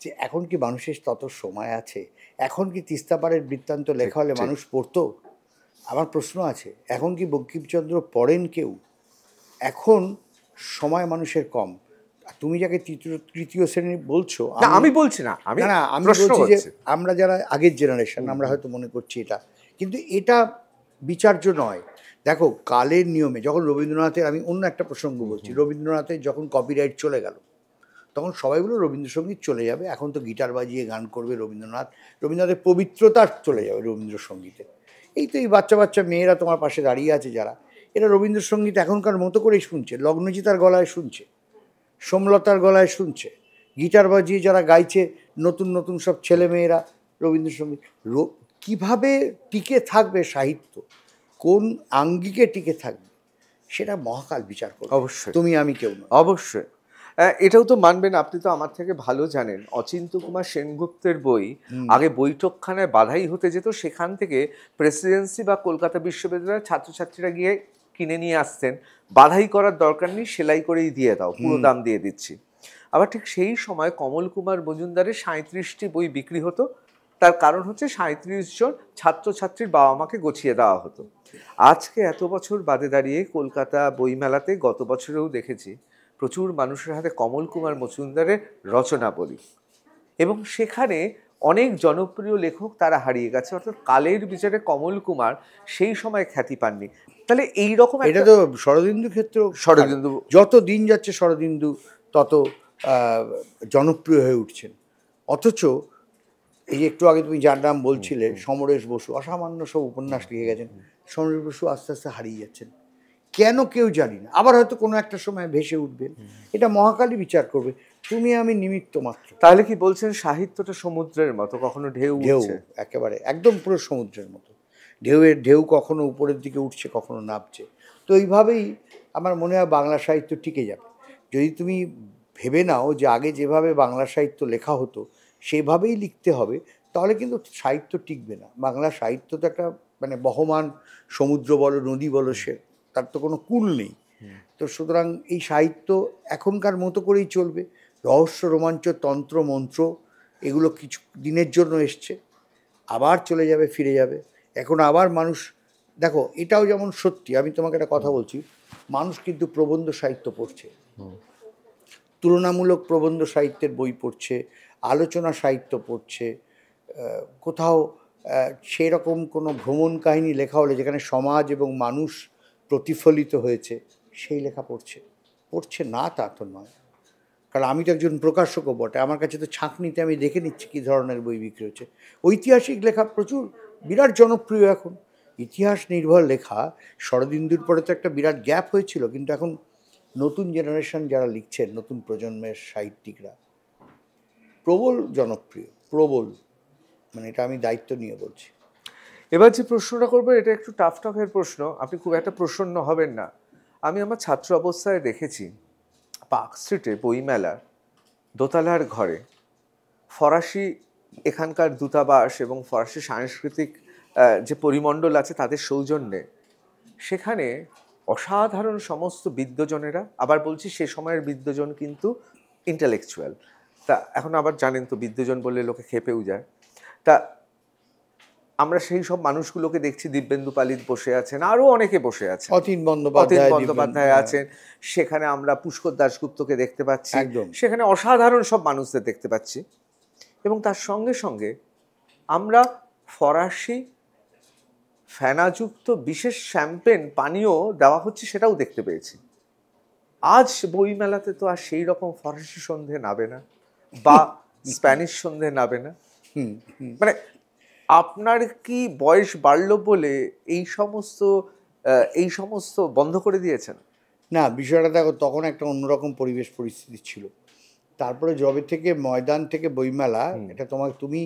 যে এখন কি মানুষের তত সময় আছে? এখন কি তিস্তাপাড়ের বৃত্তান্ত লেখা হলে মানুষ পড়তো? আমার প্রশ্ন আছে, এখন কি বঙ্কিমচন্দ্র পড়েন কেউ? এখন সময় মানুষের কম। তুমি যাকে তৃতীয় শ্রেণী বলছো, আমি বলছি না, আমি বলছি যে আমরা যারা আগের জেনারেশন আমরা হয়তো মনে করছি এটা, কিন্তু এটা বিচার্য নয়। দেখো কালের নিয়মে যখন রবীন্দ্রনাথের, আমি অন্য একটা প্রসঙ্গ বলছি, রবীন্দ্রনাথের যখন কপিরাইট চলে গেল তখন সবাই বলল রবীন্দ্রসঙ্গীত চলে যাবে, এখন তো গিটার বাজিয়ে গান করবে রবীন্দ্রনাথের পবিত্রতা চলে যাবে রবীন্দ্রসঙ্গীতে। এই তো এই বাচ্চা বাচ্চা মেয়েরা তোমার পাশে দাঁড়িয়ে আছে যারা, এরা রবীন্দ্রসঙ্গীত এখনকার মতো করেই শুনছে, লগ্নজিতার গলায় শুনছে, সোমলতার গলায় শুনছে, গিটার বাজিয়ে যারা গাইছে নতুন নতুন সব ছেলেমেয়েরা রবীন্দ্রসঙ্গীত। কীভাবে টিকে থাকবে সাহিত্য, কোন আঙ্গিকে টিকে থাকবে, সেটা মহাকাল বিচার করবে। অবশ্যই তুমি আমি কেউ নয়। অবশ্যই এটাও তো মানবেন, আপনি তো আমার থেকে ভালো জানেন, অচিন্ত কুমার সেনগুপ্তের বই আগে বৈঠকখানায় বাধাই হতে যেত, সেখান থেকে প্রেসিডেন্সি বা কলকাতা বিশ্ববিদ্যালয়ের ছাত্রছাত্রীরা গিয়ে কিনে নিয়ে আসতেন, বাধাই করার দরকার নেই, সেলাই করেই দিয়ে দাও, পুরো দাম দিয়ে দিচ্ছি। আবার ঠিক সেই সময় কমল কুমার মজুমদারের 37টি বই বিক্রি হতো, তার কারণ হচ্ছে 37 জন ছাত্রছাত্রীর বাবা মাকে গছিয়ে দেওয়া হতো। আজকে এত বছর বাদে দাঁড়িয়ে কলকাতা বইমেলাতে গত বছরেও দেখেছি প্রচুর মানুষের হাতে কমল কুমার মজুমদারের রচনাবলী, এবং সেখানে অনেক জনপ্রিয় লেখক তারা হারিয়ে গেছে, অর্থাৎ কালের বিচারে কমল কুমার সেই সময় খ্যাতি পাননি। তাহলে এইরকম এটা তো শরদিন্দু ক্ষেত্রেও, শরদিন্দু যত দিন যাচ্ছে শরদিন্দু তত জনপ্রিয় হয়ে উঠছেন। অথচ এই একটু আগে তুমি যার নাম বলছিলে সমরেশ বসু, অসামান্য সব উপন্যাস লিখে গেছেন, সমরেশ বসু আস্তে আস্তে হারিয়ে যাচ্ছেন কেন কেউ জানি না। আবার হয়তো কোনো একটা সময় ভেসে উঠবেন, এটা মহাকালী বিচার করবে, তুমি আমি নিমিত্ত মাত্র। তাহলে কি বলছেন সাহিত্যটা সমুদ্রের মতো, কখনো ঢেউ একেবারে একদম পুরো সমুদ্রের মতো, ঢেউ কখনো উপরের দিকে উঠছে কখনো নামছে। তো এইভাবেই আমার মনে হয় বাংলা সাহিত্য টিকে যাবে। যদি তুমি ভেবে নাও যে আগে যেভাবে বাংলা সাহিত্য লেখা হতো সেভাবেই লিখতে হবে, তাহলে কিন্তু সাহিত্য টিকবে না। বাংলা সাহিত্য তো একটা মানে বহমান সমুদ্র বলো নদী বলো, সে তার তো কোনো কূল নেই। তো সুতরাং এই সাহিত্য এখনকার মতো করেই চলবে, রহস্য রোমাঞ্চ তন্ত্র মন্ত্র এগুলো কিছু দিনের জন্য এসছে, আবার চলে যাবে, ফিরে যাবে। এখন আবার মানুষ, দেখো এটাও যেমন সত্যি, আমি তোমাকে একটা কথা বলছি, মানুষ কিন্তু প্রবন্ধ সাহিত্য পড়ছে, তুলনামূলক প্রবন্ধ সাহিত্যের বই পড়ছে, আলোচনা সাহিত্য পড়ছে, কোথাও সেই রকম কোনো ভ্রমণ কাহিনী লেখা হলে যেখানে সমাজ এবং মানুষ প্রতিফলিত হয়েছে সেই লেখা পড়ছে না তা তো নয়। কারণ আমি তো একজন প্রকাশকও বটে, আমার কাছে তো ছাঁকনিতে আমি দেখে নিচ্ছি কী ধরনের বই বিক্রি হচ্ছে। ঐতিহাসিক লেখা প্রচুর বিরাট জনপ্রিয় এখন, ইতিহাস নির্ভর লেখা। শরদিন্দুর পরে তো একটা বিরাট গ্যাপ হয়েছিল, কিন্তু এখন নতুন জেনারেশন যারা লিখছেন, নতুন প্রজন্মের সাহিত্যিকরা প্রবল জনপ্রিয়, প্রবল, মানে এটা আমি দায়িত্ব নিয়ে বলছি। এবার যে প্রশ্নটা করবো এটা একটু টাফ টকের প্রশ্ন, আপনি খুব একটা প্রসন্ন হবেন না। আমি আমার ছাত্র অবস্থায় দেখেছি পার্ক স্ট্রিটে বইমেলা দোতলার ঘরে ফরাসি এখানকার দূতাবাস এবং ফরাসি সাংস্কৃতিক যে পরিমণ্ডল আছে তাদের সৌজন্যে সেখানে অসাধারণ সমস্ত বিদ্বজনেরা, আবার বলছি সে সময়ের বিদ্বজন কিন্তু ইন্টেলেকচুয়াল, তা এখন আবার জানেন তো বিদ্বজন বললে লোকে খেপেও যায়, তা আমরা সেই সব মানুষগুলোকে দেখছি, দিব্যেন্দু পালিত বসে আছেন, আরো অনেকে বসে আছেন, অতীন বন্দ্যোপাধ্যায় আছেন, সেখানে আমরা পুষ্কর দাশগুপ্তকে দেখতে পাচ্ছি, একদম। সেখানে অসাধারণ সব মানুষদের দেখতে পাচ্ছি, এবং তার সঙ্গে সঙ্গে আমরা ফরাসি ফেনাযুক্ত বিশেষ শ্যাম্পেন পানীয় দেওয়া হচ্ছে সেটাও দেখতে পেয়েছি। আজ বইমেলাতে তো আর সেই রকম ফরাসি সন্ধে নাবে না বা স্প্যানিশ সন্ধে নাবে না। মানে আপনার কি বয়স বাড়লো বলে এই সমস্ত বন্ধ করে দিয়েছেন? না, বিষয়টা দেখো, তখন একটা অন্যরকম পরিবেশ পরিস্থিতি ছিল। তারপরে যবে থেকে ময়দান থেকে বইমেলা, এটা তুমি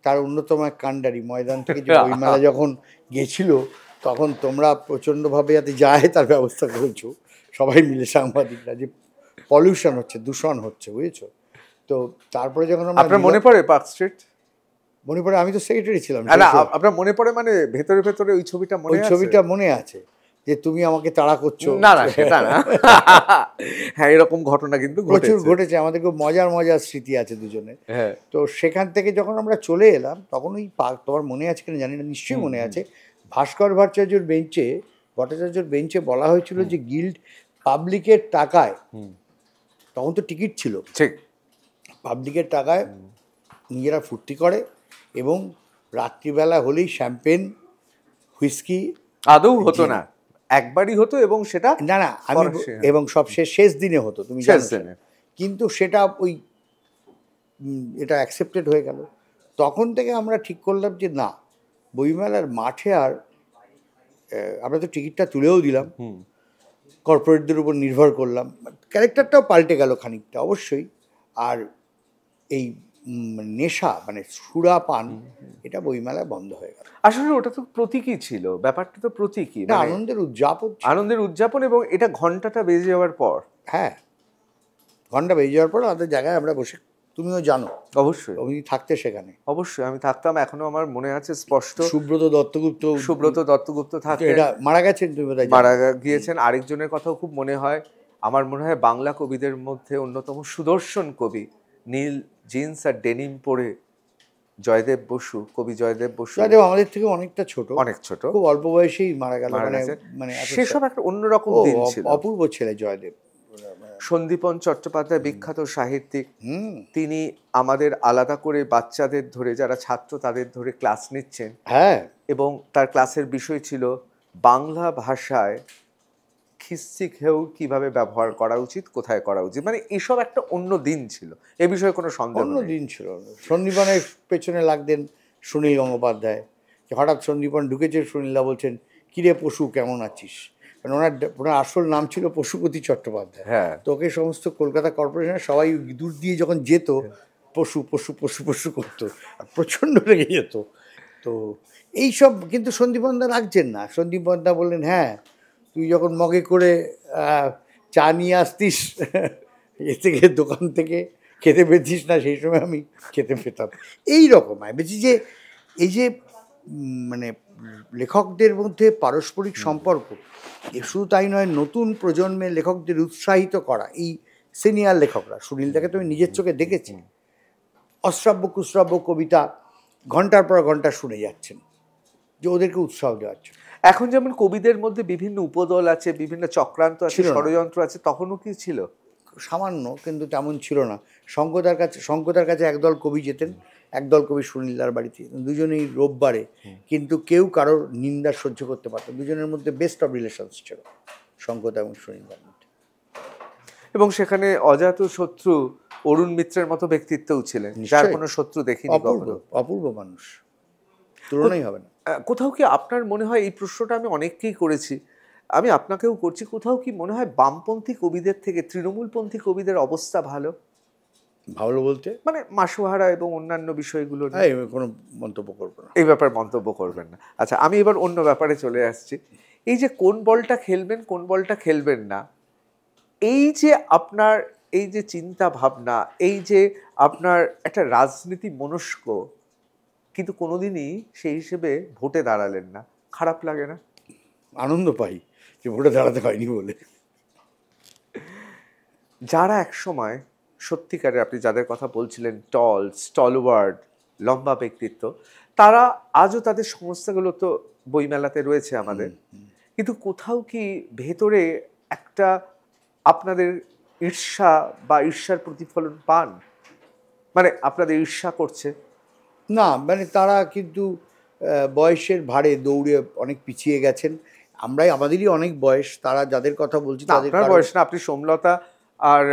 তার অন্যতম এক কাণ্ডারি, ময়দান থেকে যে বইমেলা যখন গেছিল তখন তোমরা প্রচণ্ডভাবে যাতে যায় তার ব্যবস্থা করেছো সবাই মিলে, সাংবাদিকরা, যে পলিউশন হচ্ছে, দূষণ হচ্ছে, বুঝেছো তো। তারপরে যখন আপনার মনে পড়ে পার্ক স্ট্রিট? মনে পড়ে, আমি তো সেক্রেটারি ছিলাম। আপনার মনে পড়ে মানে ভেতরে ভেতরে ওই ছবিটা মনে আছে যে তুমি আমাকে তাড়া করছো? না না, সেটা না। হ্যাঁ, এরকম ঘটনা কিন্তু প্রচুর ঘটেছে, আমাদের খুব মজার মজার স্মৃতি আছে দুজনে। তো সেখান থেকে যখন আমরা চলে এলাম তখন ওই তোমার মনে আছে কিনা জানি না, নিশ্চয়ই মনে আছে, ভাস্কর ভট্টাচার্যর বেঞ্চে বলা হয়েছিল যে গিল্ড পাবলিকের টাকায়, তখন তো টিকিট ছিল, ঠিক, পাবলিকের টাকায় নিজেরা ফুর্তি করে এবং রাত্রিবেলা হলেই শ্যাম্পেন, হুইস্কি আদৌ হতো না, একবারই হতো, এবং সেটা না এবং সব শেষ দিনে হতো, তুমি জানো। কিন্তু সেটা ওই এটা অ্যাকসেপ্টেড হয়ে গেল। তখন থেকে আমরা ঠিক করলাম যে না, বইমেলার মাঠে আর আমরা তো টিকিটটা তুলেও দিলাম, কর্পোরেটদের উপর নির্ভর করলাম, ক্যারেক্টারটাও পাল্টে গেল খানিকটা অবশ্যই। আর এই নেশা মানে সুরা পান, এটা বইমেলায় বন্ধ হয়ে গেল। আসলে ওটা তো প্রতীকই ছিল, ব্যাপারটা তো প্রতীকই, আনন্দের উদযাপন, এবং এটা ঘন্টাটা বেজে যাওয়ার পর, হ্যাঁ, ঘন্টা বেজে যাওয়ার পর আমাদের জায়গায় আমরা বসে, তুমিও জানো অবশ্যই, তুমি থাকতে সেখানে। অবশ্যই আমি থাকতাম, এখনো আমার মনে আছে স্পষ্ট। সুব্রত দত্তগুপ্ত থাকতেন, এটা মারা গেছেন, তুমি বোধহয় মারা গিয়েছেন। আরেকজনের কথাও খুব মনে হয়, আমার মনে হয় বাংলা কবিদের মধ্যে অন্যতম সুদর্শন কবি, নীল জিন্স আর ডেনিম পরে জয়দেব বসু, কবি জয়দেব বসু। আমাদের থেকে অনেকটা ছোট, অনেক ছোট, খুব অল্প বয়সেই মারা গেল। মানে সেসব একটা অন্যরকম দিন ছিল। অপূর্ব ছেলে জয়দেব। সন্দীপন চট্টোপাধ্যায় বিখ্যাত সাহিত্যিক, তিনি আমাদের আলাদা করে বাচ্চাদের ধরে, যারা ছাত্র তাদের ধরে ক্লাস নিচ্ছেন, হ্যাঁ, এবং তার ক্লাসের বিষয় ছিল বাংলা ভাষায় খিস্তি খেউ কিভাবে ব্যবহার করা উচিত, কোথায় করা উচিত। মানে এসব একটা অন্য দিন ছিল, এ বিষয়ে কোনো সন্দেহ নেই। অন্য দিন ছিল। সন্দীপনের পেছনে লাগতেন সুনীল গঙ্গোপাধ্যায়, হঠাৎ সন্দীপন ঢুকেছে, সুনীলদা বলছেন কিরে পশু কেমন আছিস, ওনার আসল নাম ছিল পশুপতি চট্টোপাধ্যায়। হ্যাঁ, তো ওকে সমস্ত কলকাতা কর্পোরেশনের সবাই দূর দিয়ে যখন যেত, পশু পশু পশু পশু করতো, আর প্রচণ্ড রেগে যেত। তো এইসব কিন্তু সন্দীপনদা রাখছেন না। সন্দীপনদা বললেন, হ্যাঁ তুই যখন মগে করে চা নিয়ে আসতিস এ থেকে, দোকান থেকে, খেতে পেতিস না, সেই সময় আমি খেতে পেতাম। এই রকম আমি বলছি যে এই যে মানে লেখকদের মধ্যে পারস্পরিক সম্পর্ক, শুধু তাই নয়, নতুন প্রজন্মের লেখকদের উৎসাহিত করা। এই সিনিয়র লেখকরা, সুনীলদাকে তো আমি নিজের চোখে দেখেছি, অশ্রাব্য কুশ্রাব্য কবিতা ঘন্টার পর ঘন্টা শুনে যাচ্ছেন, যে ওদেরকে উৎসাহ দেওয়ার জন্য। এখন যেমন কবিদের মধ্যে বিভিন্ন উপদল আছে, বিভিন্ন চক্রান্ত আছে, ষড়যন্ত্র আছে, তখনও কি ছিল? সামান্য, কিন্তু তেমন ছিল না। শঙ্কদার কাছে একদল কবি যেতেন, একদল কবি সুনীলদার বাড়িতে, দুজনেই রোববারে, কিন্তু কেউ কারোর নিন্দা সহ্য করতে পারত। দুজনের মধ্যে বেস্ট অফ রিলেশনস ছিল শঙ্কদা এবং সুনীলদার মধ্যে। এবং সেখানে অজাত শত্রু অরুণ মিত্রের মতো ব্যক্তিত্বও ছিলেন, যার কোনো শত্রু দেখিনি। অপূর্ব মানুষ, তুলনাই হবে না। কোথাও কি আপনার মনে হয়, এই প্রশ্নটা আমি অনেককেই করেছি, আমি আপনাকেও করছি, কোথাও কি মনে হয় বামপন্থী কবিদের থেকে তৃণমূলপন্থী কবিদের অবস্থা ভালো? ভালো বলতে মানে মাসোহারা এবং অন্যান্য বিষয়গুলো নিয়ে? হ্যাঁ, আমি কোনো মন্তব্য করবো না। এই ব্যাপারে মন্তব্য করবেন না। আচ্ছা, আমি এবার অন্য ব্যাপারে চলে আসছি। এই যে কোন বলটা খেলবেন, কোন বলটা খেলবেন না, এই যে আপনার এই যে চিন্তা ভাবনা, এই যে আপনার একটা রাজনীতি মনস্ক, কিন্তু কোনোদিনই সেই হিসেবে ভোটে দাঁড়ালেন না, খারাপ লাগে না? আনন্দ পাই যে ভোটে দাঁড়াতে হয়নি বলে। যারা একসময় সত্যিকারের, আপনি যাদের কথা বলছিলেন, স্টলওয়ার্ড, লম্বা ব্যক্তিত্ব, তারা আজও তাদের সংস্থাগুলো তো বইমেলাতে রয়েছে আমাদের, কিন্তু কোথাও কি ভেতরে একটা আপনাদের ঈর্ষা বা ঈর্ষার প্রতিফলন পান? মানে আপনাদের ঈর্ষা করছে? না, মানে তারা কিন্তু বয়সের ভারে দৌড়ে অনেক পিছিয়ে গেছেন। আমাদেরই অনেক বয়স, তারা যাদের কথা বলছি তাদের আপনার বয়স না, আপনি সোমলতা আর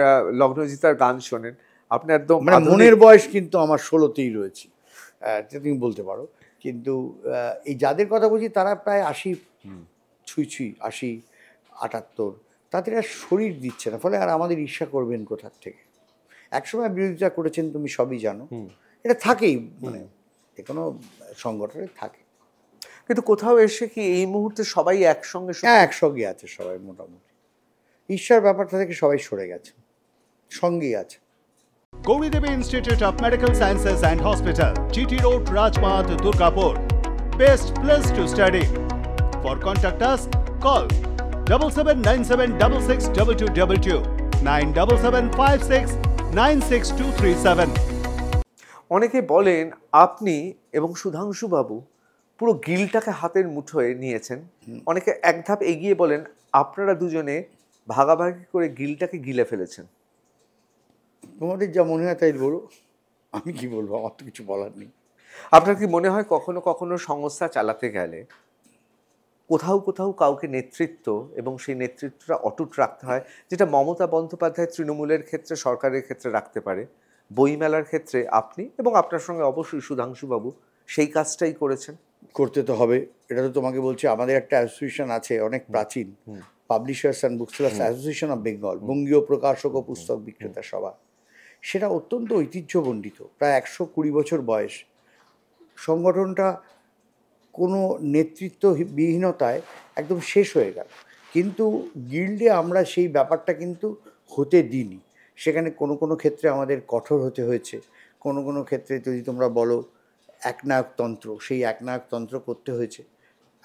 লগ্নজিতার গান শোনেন, আপনি একদম মানে মনের বয়স কিন্তু আমার 16তেই রয়েছে, তুমি বলতে পারো। কিন্তু এই যাদের কথা বলছি তারা প্রায় 80 ছুঁই 80, 78, তাদের আর শরীর দিচ্ছে না, ফলে আর আমাদের ঈর্ষা করবেন কোথার থেকে? একসময় বিরোধিতা করেছেন, তুমি সবই জানো, এটা থাকেই, মানে যে কোনো সংগঠনে থাকে। কিন্তু কোথাও এসে কি এই মুহূর্তে সবাই একসঙ্গে হ্যাঁ, একসঙ্গে আছে সবাই মোটামুটি, ঈশ্বর ব্যাপারটা থেকে সবাই সরে গেছে, সঙ্গেই আছে। Gauridevi Institute of Medical Sciences and Hospital, GT Road, Rajpath, Durgapur. Best place to study. For contact us, call 7797662222, 9775696237. অনেকে বলেন আপনি এবং সুধাংশু বাবু পুরো গিলটাকে হাতের মুঠোয় নিয়েছেন। অনেকে এক ধাপ এগিয়ে বলেন আপনারা দুজনে ভাগাভাগি করে গিলটাকে গিলে ফেলেছেন। তোমাদের যা মনে হয় তাই বলো, আমি কি বলবো, আমার তো কিছু বলার নেই। আপনার কি মনে হয় কখনো কখনো সংস্থা চালাতে গেলে কোথাও কোথাও কাউকে নেতৃত্ব এবং সেই নেতৃত্বটা অটুট রাখতে হয়, যেটা মমতা বন্দ্যোপাধ্যায় তৃণমূলের ক্ষেত্রে, সরকারের ক্ষেত্রে রাখতে পারে, বইমেলার ক্ষেত্রে আপনি এবং আপনার সঙ্গে অবশ্যই সুধাংশুবাবু সেই কাজটাই করেছেন? করতে তো হবে, এটা তো তোমাকে বলছি, আমাদের একটা অ্যাসোসিয়েশন আছে অনেক প্রাচীন, publishers and booksellers association of Bengal, বঙ্গীয় প্রকাশক ও পুস্তক বিক্রেতা সভা। সেটা অত্যন্ত ঐতিহ্যমণ্ডিত, প্রায় 120 বছর বয়স। সংগঠনটা কোনো নেতৃত্ববিহীনতায় একদম শেষ হয়ে গেল, কিন্তু গিল্ডে আমরা সেই ব্যাপারটা কিন্তু হতে দিইনি। সেখানে কোনো কোনো ক্ষেত্রে আমাদের কঠোর হতে হয়েছে, কোনো কোনো ক্ষেত্রে যদি তোমরা বলো একনায়কতন্ত্র, সেই একনায়কতন্ত্র করতে হয়েছে।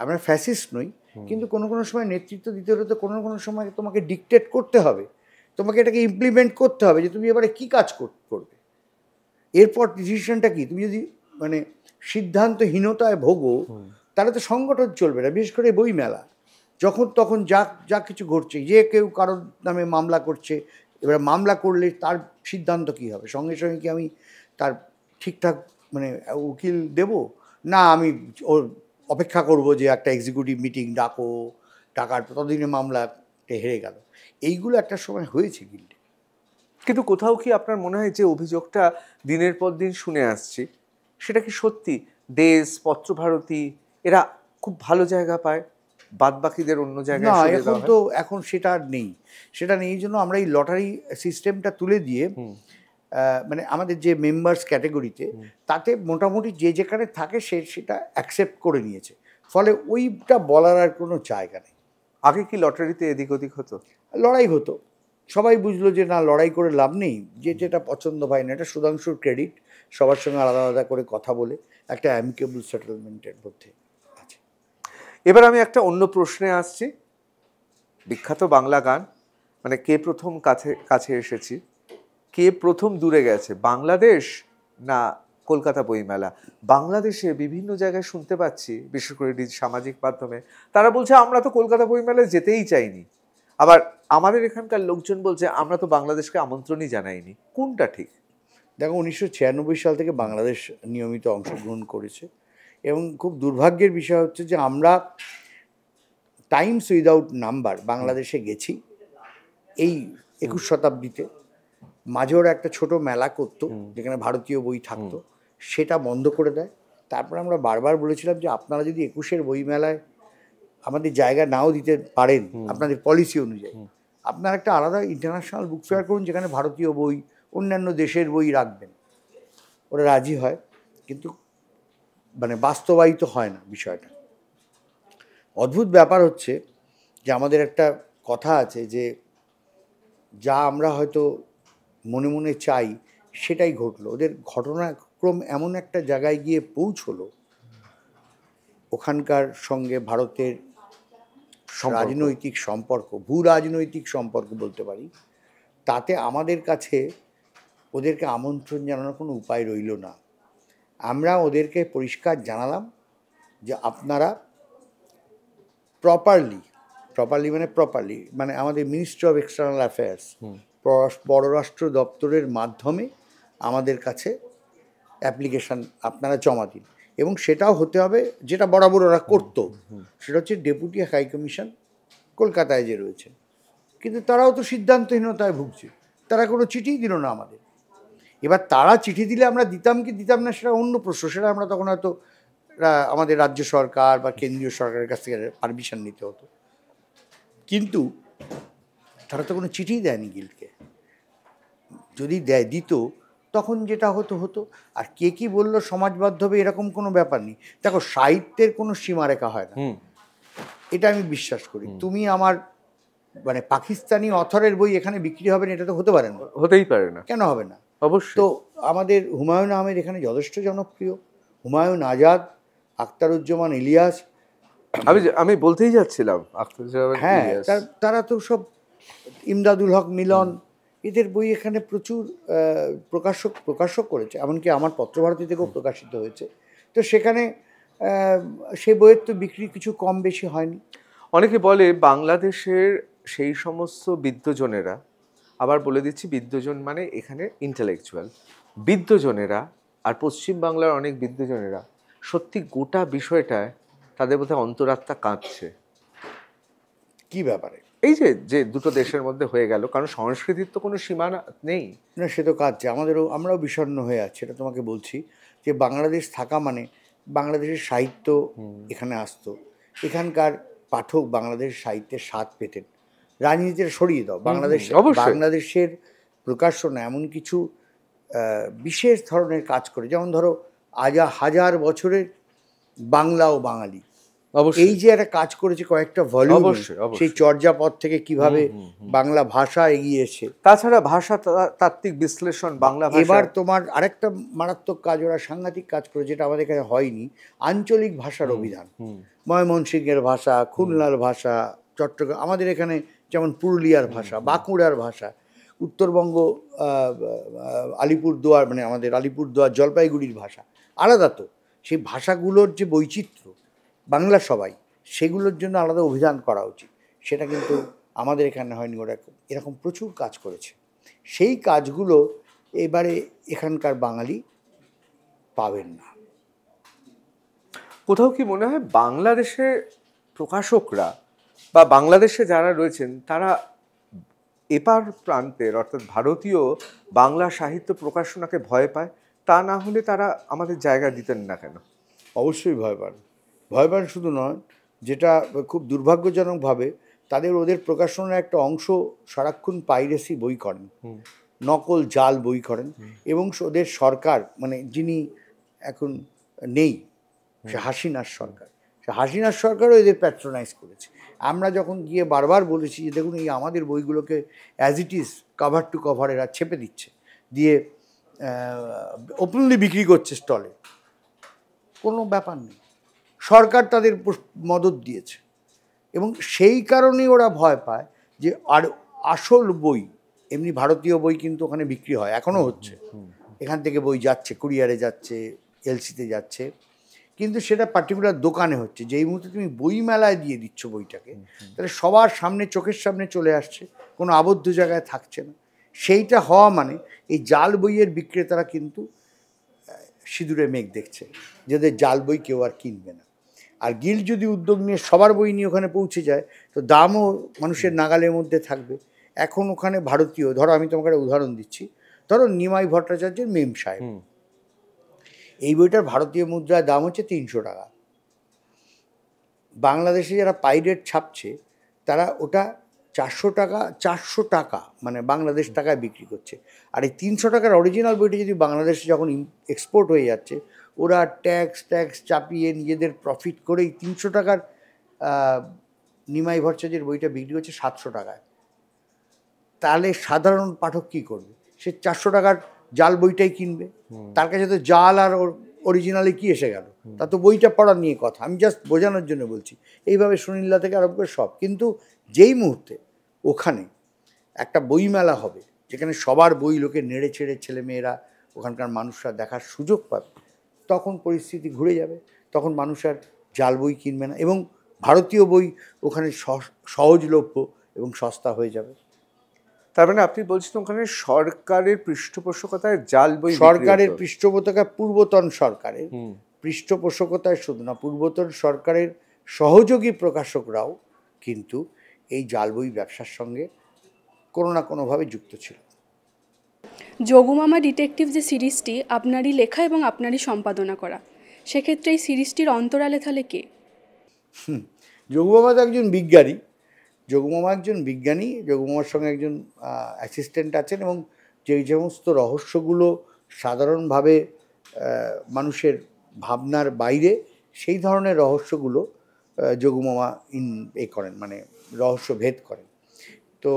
আমরা ফ্যাসিস্ট নই, কিন্তু কোনো কোনো সময় নেতৃত্ব দিতে হলে তো কোনো কোনো সময় তোমাকে ডিকটেট করতে হবে, তোমাকে এটাকে ইমপ্লিমেন্ট করতে হবে যে তুমি এবারে কী কাজ করবে, এরপর ডিসিশনটা কী। তুমি যদি মানে সিদ্ধান্তহীনতায় ভোগো তাহলে তো সংগঠন চলবে না। বিশেষ করে বই মেলা যখন তখন যা কিছু ঘটছে, যে কেউ কারোর নামে মামলা করছে, এবার মামলা করলে তার সিদ্ধান্ত কী হবে, সঙ্গে সঙ্গে কি আমি তার ঠিকঠাক মানে উকিল দেব না, আমি ওর অপেক্ষা করব যে একটা এক্সিকিউটিভ মিটিং ডাকার ততদিনে মামলাতে হেরে গেল। এইগুলো একটা সময় হয়েছে গিল্ডে। কিন্তু কোথাও কি আপনার মনে হয় যে অভিযোগটা দিনের পর দিন শুনে আসছি, সেটা কি সত্যি? দেশ, পত্রভারতী এরা খুব ভালো জায়গা পায়, বাদ বাকিদের অন্য জায়গায় না, সরিয়ে দেওয়া হয়? এখন সেটা আর নেই। সেটা নেই, এই জন্য আমরা এই লটারি সিস্টেমটা তুলে দিয়ে মানে আমাদের যে মেম্বার্স ক্যাটেগরিতে, তাতে মোটামুটি যে যেখানে থাকে সেটা অ্যাকসেপ্ট করে নিয়েছে, ফলে ওইটা বলার আর কোনো জায়গা নেই। আগে কি লটারিতে এদিক ওদিক হতো? লড়াই হতো, সবাই বুঝলো যে না, লড়াই করে লাভ নেই, যে যেটা পছন্দ হয় না। এটা সুধাংশুর ক্রেডিট, সবার সঙ্গে আলাদা আলাদা করে কথা বলে একটা অ্যামিকেবল সেটেলমেন্টের মধ্যে আছে। এবার আমি একটা অন্য প্রশ্নে আসছি। বিখ্যাত বাংলা গান, মানে কে প্রথম কাছে এসেছি, কে প্রথম দূরে গেছে, বাংলাদেশ না কলকাতা বইমেলা? বাংলাদেশে বিভিন্ন জায়গায় শুনতে পাচ্ছি, বিশেষ করে সামাজিক মাধ্যমে, তারা বলছে আমরা তো কলকাতা বইমেলায় যেতেই চাইনি। আবার আমাদের এখানকার লোকজন বলছে আমরা তো বাংলাদেশকে আমন্ত্রণই জানাইনি। কোনটা ঠিক? দেখো, 1996 সাল থেকে বাংলাদেশ নিয়মিত অংশগ্রহণ করেছে, এবং খুব দুর্ভাগ্যের বিষয় হচ্ছে যে আমরা টাইমস উইদাউট নাম্বার বাংলাদেশে গেছি এই 21 শতাব্দীতে। মাঝে ওরা একটা ছোট মেলা করতো যেখানে ভারতীয় বই থাকতো, সেটা বন্ধ করে দেয়। তারপর আমরা বারবার বলেছিলাম যে আপনারা যদি 21-এর বই মেলায় আমাদের জায়গা নাও দিতে পারেন আপনাদের পলিসি অনুযায়ী, আপনার একটা আলাদা ইন্টারন্যাশনাল বুক ফেয়ার করুন যেখানে ভারতীয় বই, অন্যান্য দেশের বই রাখবেন। ওরা রাজি হয়, কিন্তু মানে বাস্তবায়িত হয় না বিষয়টা। অদ্ভুত ব্যাপার হচ্ছে যে আমাদের একটা কথা আছে যে যা আমরা হয়তো মনে মনে চাই সেটাই ঘটলো। ওদের ঘটনাক্রম এমন একটা জায়গায় গিয়ে পৌঁছলো, ওখানকার সঙ্গে ভারতের রাজনৈতিক সম্পর্ক, ভূ রাজনৈতিক সম্পর্ক বলতে পারি, তাতে আমাদের কাছে ওদেরকে আমন্ত্রণ জানানোর কোনো উপায় রইল না। আমরা ওদেরকে পরিষ্কার জানালাম যে আপনারা প্রপারলি মানে আমাদের মিনিস্ট্রি অফ এক্সটার্নাল অ্যাফেয়ার্স, পররাষ্ট্র দপ্তরের মাধ্যমে আমাদের কাছে অ্যাপ্লিকেশান আপনারা জমা দিন, এবং সেটাও হতে হবে যেটা বরাবর ওরা করতো, সেটা হচ্ছে ডেপুটি হাই কমিশন কলকাতায় যে রয়েছে। কিন্তু তারাও তো সিদ্ধান্তহীনতায় ভুগছে, তারা কোনো চিঠিই দিল না আমাদের। এবার তারা চিঠি দিলে আমরা দিতাম কি দিতাম না সেটা অন্য প্রশ্ন, সেটা আমরা তখন হয়তো আমাদের রাজ্য সরকার বা কেন্দ্রীয় সরকারের কাছ থেকে পারমিশন নিতে হতো। কিন্তু তারা তো কোনো চিঠিই দেয়নি গিল্ডকে। যদি দিত তখন যেটা হতো। আর কে কি বললো সমাজবাধ্য হবে এরকম কোনো ব্যাপার নেই। দেখো, সাহিত্যের কোনো সীমারেখা হয় না, এটা আমি বিশ্বাস করি। তুমি আমার মানে পাকিস্তানি অথরের বই এখানে বিক্রি হবে না, এটা তো হতে পারে না, হতেই পারে না। কেন হবে না? অবশ্যই। তো আমাদের হুমায়ুন আহমেদ এখানে যথেষ্ট জনপ্রিয়, হুমায়ুন আজাদ, আখতারুজ্জামান ইলিয়াস, আমি বলতেই যাচ্ছিলাম হ্যাঁ, তারা তো সব, ইমদাদুল হক মিলন, এদের বই এখানে প্রচুর প্রকাশক করেছে, এমনকি আমার পত্রভারতী থেকেও প্রকাশিত হয়েছে। তো সেখানে সে বইয়ের তো বিক্রি কিছু কম বেশি হয়নি। অনেকে বলে বাংলাদেশের সেই সমস্ত বিদ্বজনেরা, আবার বলে দিচ্ছি বিদ্বজন মানে এখানে ইন্টেলেকচুয়াল বিদ্বজনেরা, আর পশ্চিমবাংলার অনেক বিদ্বজনেরা সত্যি গোটা বিষয়টায় তাদের বোধহয় অন্তরাত্মা কাঁদছে। কি ব্যাপারে? এই যে দুটো দেশের মধ্যে হয়ে গেল, কারণ সংস্কৃতির তো কোনো সীমানা নেই না, সে তো কাঁদছে, আমরাও বিষণ্ণ হয়ে আছি, এটা তোমাকে বলছি। যে বাংলাদেশ থাকা মানে বাংলাদেশের সাহিত্য এখানে আসতো, এখানকার পাঠক বাংলাদেশের সাহিত্যের স্বাদ পেতেন। রাজনীতিটা সরিয়ে দাও, বাংলাদেশের প্রকাশনা এমন কিছু বিশেষ ধরনের কাজ করে, যেমন ধরো হাজার বছরের বাংলা ও বাঙালি, এই যে একটা কাজ করেছে কয়েকটা ভলিউম, সেই চর্যাপদ থেকে কিভাবে বাংলা ভাষা এগিয়েছে, তাছাড়া ভাষা তাত্ত্বিক বিশ্লেষণ বাংলা ভাষা। এবার তোমার আরেকটা মারাত্মক কাজ, ওরা সাংঘাতিক কাজ করে, যেটা আমাদের এখানে হয়নি, আঞ্চলিক ভাষার অভিধান। ময়মনসিংহের ভাষা, খুলনার ভাষা, চট্টগ্রাম, আমাদের এখানে যেমন পুরুলিয়ার ভাষা, বাঁকুড়ার ভাষা, উত্তরবঙ্গ আলিপুরদুয়ার, মানে আমাদের আলিপুরদুয়ার জলপাইগুড়ির ভাষা আলাদা। তো সেই ভাষাগুলোর যে বৈচিত্র্য, বাংলা সবাই, সেগুলোর জন্য আলাদা অভিধান করা উচিত। সেটা কিন্তু আমাদের এখানে হয়নি। ওরা এরকম প্রচুর কাজ করেছে, সেই কাজগুলো এবারে এখানকার বাঙালি পাবেন না। কোথাও কি মনে হয় বাংলাদেশের প্রকাশকরা বা বাংলাদেশে যারা রয়েছেন তারা এপার প্রান্তের অর্থাৎ ভারতীয় বাংলা সাহিত্য প্রকাশনাকে ভয় পায়? তা না হলে তারা আমাদের জায়গা দিতেন না কেন? অবশ্যই ভয় পান শুধু নয়, যেটা খুব দুর্ভাগ্যজনকভাবে ওদের প্রকাশনার একটা অংশ সারাক্ষণ পাইরেসি বই করেন, নকল জাল বই করেন, এবং ওদের সরকার, মানে যিনি এখন নেই, সে হাসিনার সরকারও এদের প্যাট্রোনাইজ করেছে। আমরা যখন গিয়ে বারবার বলেছি যে দেখুন, এই আমাদের বইগুলোকে as it is cover to cover এরা ছেপে দিচ্ছে, দিয়ে ওপেনলি বিক্রি করছে স্টলে, কোনো ব্যাপার নেই, সরকার তাদের মদত দিয়েছে। এবং সেই কারণেই ওরা ভয় পায় যে আর আসল বই, এমনি ভারতীয় বই কিন্তু ওখানে বিক্রি হয়, এখনও হচ্ছে, এখান থেকে বই যাচ্ছে, কুরিয়ারে যাচ্ছে, এলসিতে যাচ্ছে, কিন্তু সেটা পার্টিকুলার দোকানে হচ্ছে। যেই মুহূর্তে তুমি বই মেলায় দিয়ে দিচ্ছ বইটাকে, তাহলে সবার সামনে, চোখের সামনে চলে আসছে, কোনো আবদ্ধ জায়গায় থাকছে না। সেইটা হওয়া মানে এই জাল বইয়ের বিক্রেতারা কিন্তু সিঁদুরে মেঘ দেখছে, যাদের জাল বই কেউ আর কিনবে না। আর গিল্ড যদি উদ্যোগ নিয়ে সবার বই নিয়ে ওখানে পৌঁছে যায়, তো দামও মানুষের নাগালের মধ্যে থাকবে। এখন ওখানে ভারতীয়, ধরো আমি তোমাকে একটা উদাহরণ দিচ্ছি, ধরো নিমাই ভট্টাচার্যের মেম সাহেব, এই বইটার ভারতীয় মুদ্রার দাম হচ্ছে 300 টাকা। বাংলাদেশে যারা পাইরেট ছাপছে তারা ওটা 400 টাকা মানে বাংলাদেশ টাকায় বিক্রি করছে। আর এই 300 টাকার অরিজিনাল বইটা যদি বাংলাদেশে যখন এক্সপোর্ট হয়ে যাচ্ছে, ওরা ট্যাক্স চাপিয়ে নিজেদের প্রফিট করে এই 300 টাকার নিমাই ভট্টাচার্যের বইটা বিক্রি করছে 700 টাকায়। তাহলে সাধারণ পাঠক কী করবে? সে 400 টাকার জাল বইটাই কিনবে। তার কাছে তো জাল আর অরিজিনালে কি এসে গেল? তা তো বইটা পড়ার নিয়ে কথা, আমি জাস্ট বোঝানোর জন্য বলছি। এইভাবে সুনীল্লা থেকে আরম্ভ করে সব। কিন্তু যেই মুহূর্তে ওখানে একটা বইমেলা হবে, যেখানে সবার বই লোকে নেড়ে ছেড়ে ছেলেমেয়েরা, ওখানকার মানুষরা দেখার সুযোগ পাবে, তখন পরিস্থিতি ঘুরে যাবে। তখন মানুষ আর জাল বই কিনবে না, এবং ভারতীয় বই ওখানে সহজলভ্য এবং সস্তা হয়ে যাবে। তার মানে আপনি বলছেন ওখানে সরকারের পৃষ্ঠপোষকতায় জাল বই, সরকারের পৃষ্ঠপোষকতায়, পূর্বতন সরকারের পৃষ্ঠপোষকতায় শুধু না, পূর্বতন সরকারের সহযোগী প্রকাশকরাও কিন্তু এই জাল বই ব্যবসার সঙ্গে কোনো না কোনোভাবে যুক্ত ছিল। যোগুমামা ডিটেকটিভ যে সিরিজটি আপনারই লেখা এবং আপনারই সম্পাদনা করা, সেক্ষেত্রে এই সিরিজটির অন্তরালে তাহলে কে? যোগুমামা তো একজন বিজ্ঞানী। যোগুমামার সঙ্গে একজন অ্যাসিস্ট্যান্ট আছেন, এবং যেই সমস্ত রহস্যগুলো সাধারণভাবে মানুষের ভাবনার বাইরে, সেই ধরনের রহস্যগুলো যোগুমামা করেন, মানে রহস্য ভেদ করেন। তো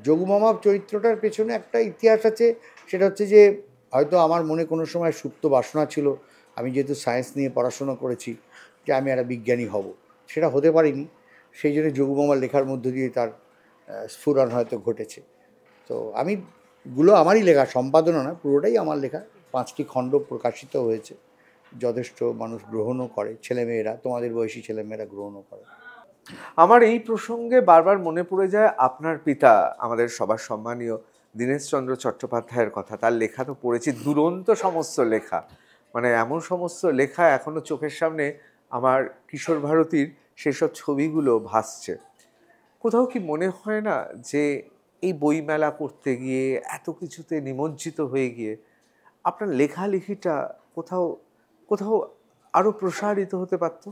যোগুমামা চরিত্রটার পেছনে একটা ইতিহাস আছে। সেটা হচ্ছে যে হয়তো আমার মনে কোনো সময় সুপ্ত বাসনা ছিল, আমি যেহেতু সায়েন্স নিয়ে পড়াশোনা করেছি, যে আমি একটা বিজ্ঞানী হব। সেটা হতে পারিনি, সেই জন্য যোগুমামার লেখার মধ্য দিয়ে তার স্ফুরণ হয়তো ঘটেছে। তো আমারই লেখা, সম্পাদনা না, পুরোটাই আমার লেখা। 5টি খণ্ড প্রকাশিত হয়েছে, যথেষ্ট মানুষ গ্রহণও করে, ছেলেমেয়েরা, তোমাদের বয়সী ছেলেমেয়েরা গ্রহণও করে। আমার এই প্রসঙ্গে বারবার মনে পড়ে যায় আপনার পিতা, আমাদের সবার সম্মানীয় দীনেশচন্দ্র চট্টোপাধ্যায়ের কথা। তার লেখা তো পড়েছি, দুরন্ত সমস্ত লেখা, মানে এমন সমস্ত লেখা এখনো চোখের সামনে আমার কিশোর ভারতীর সেসব ছবিগুলো ভাসছে। কোথাও কি মনে হয় না যে এই বইমেলা করতে গিয়ে, এত কিছুতে নিমজ্জিত হয়ে গিয়ে আপনার লেখালেখিটা কোথাও কোথাও আরও প্রসারিত হতে পারত?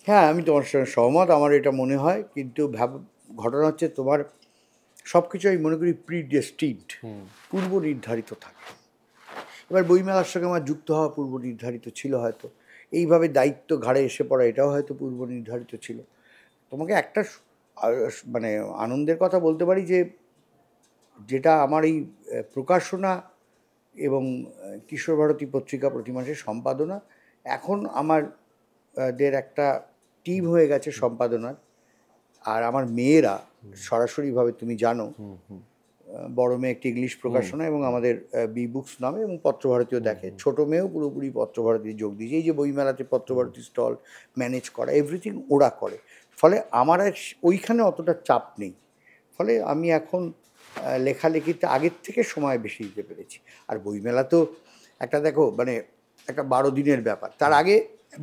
হ্যাঁ, আমি তোমার সঙ্গে সহমত, আমার এটা মনে হয়। কিন্তু ঘটনা হচ্ছে, তোমার সব কিছু আমি মনে করি প্রিডেস্টিনড, পূর্ব নির্ধারিত থাকে। এবার বইমেলার সঙ্গে আমার যুক্ত হওয়া পূর্ব নির্ধারিত ছিল হয়তো, এইভাবে দায়িত্ব ঘাড়ে এসে পড়া এটাও হয়তো পূর্ব নির্ধারিত ছিল। তোমাকে একটা মানে আনন্দের কথা বলতে পারি, যে যেটা আমার এই প্রকাশনা এবং কিশোর ভারতী পত্রিকা প্রতি মাসে সম্পাদনা, এখন আমাদের একটা টিম হয়ে গেছে সম্পাদনার। আর আমার মেয়েরা সরাসরিভাবে, তুমি জানো, বড় মেয়ে একটি ইংলিশ প্রকাশনা এবং আমাদের বি বুকস নামে, এবং পত্রভারতীও দেখে। ছোট মেয়েও পুরোপুরি পত্রভারতী যোগ দিয়েছে। এই যে বইমেলাতে পত্রভারতী স্টল ম্যানেজ করা, এভরিথিং ওরা করে। ফলে আমার ওইখানে অতটা চাপ নেই। ফলে আমি এখন লেখালেখিতে আগের থেকে সময় বেশি দিতে পেরেছি। আর বইমেলা তো একটা, দেখো, মানে একটা 12 দিনের ব্যাপার। তার আগে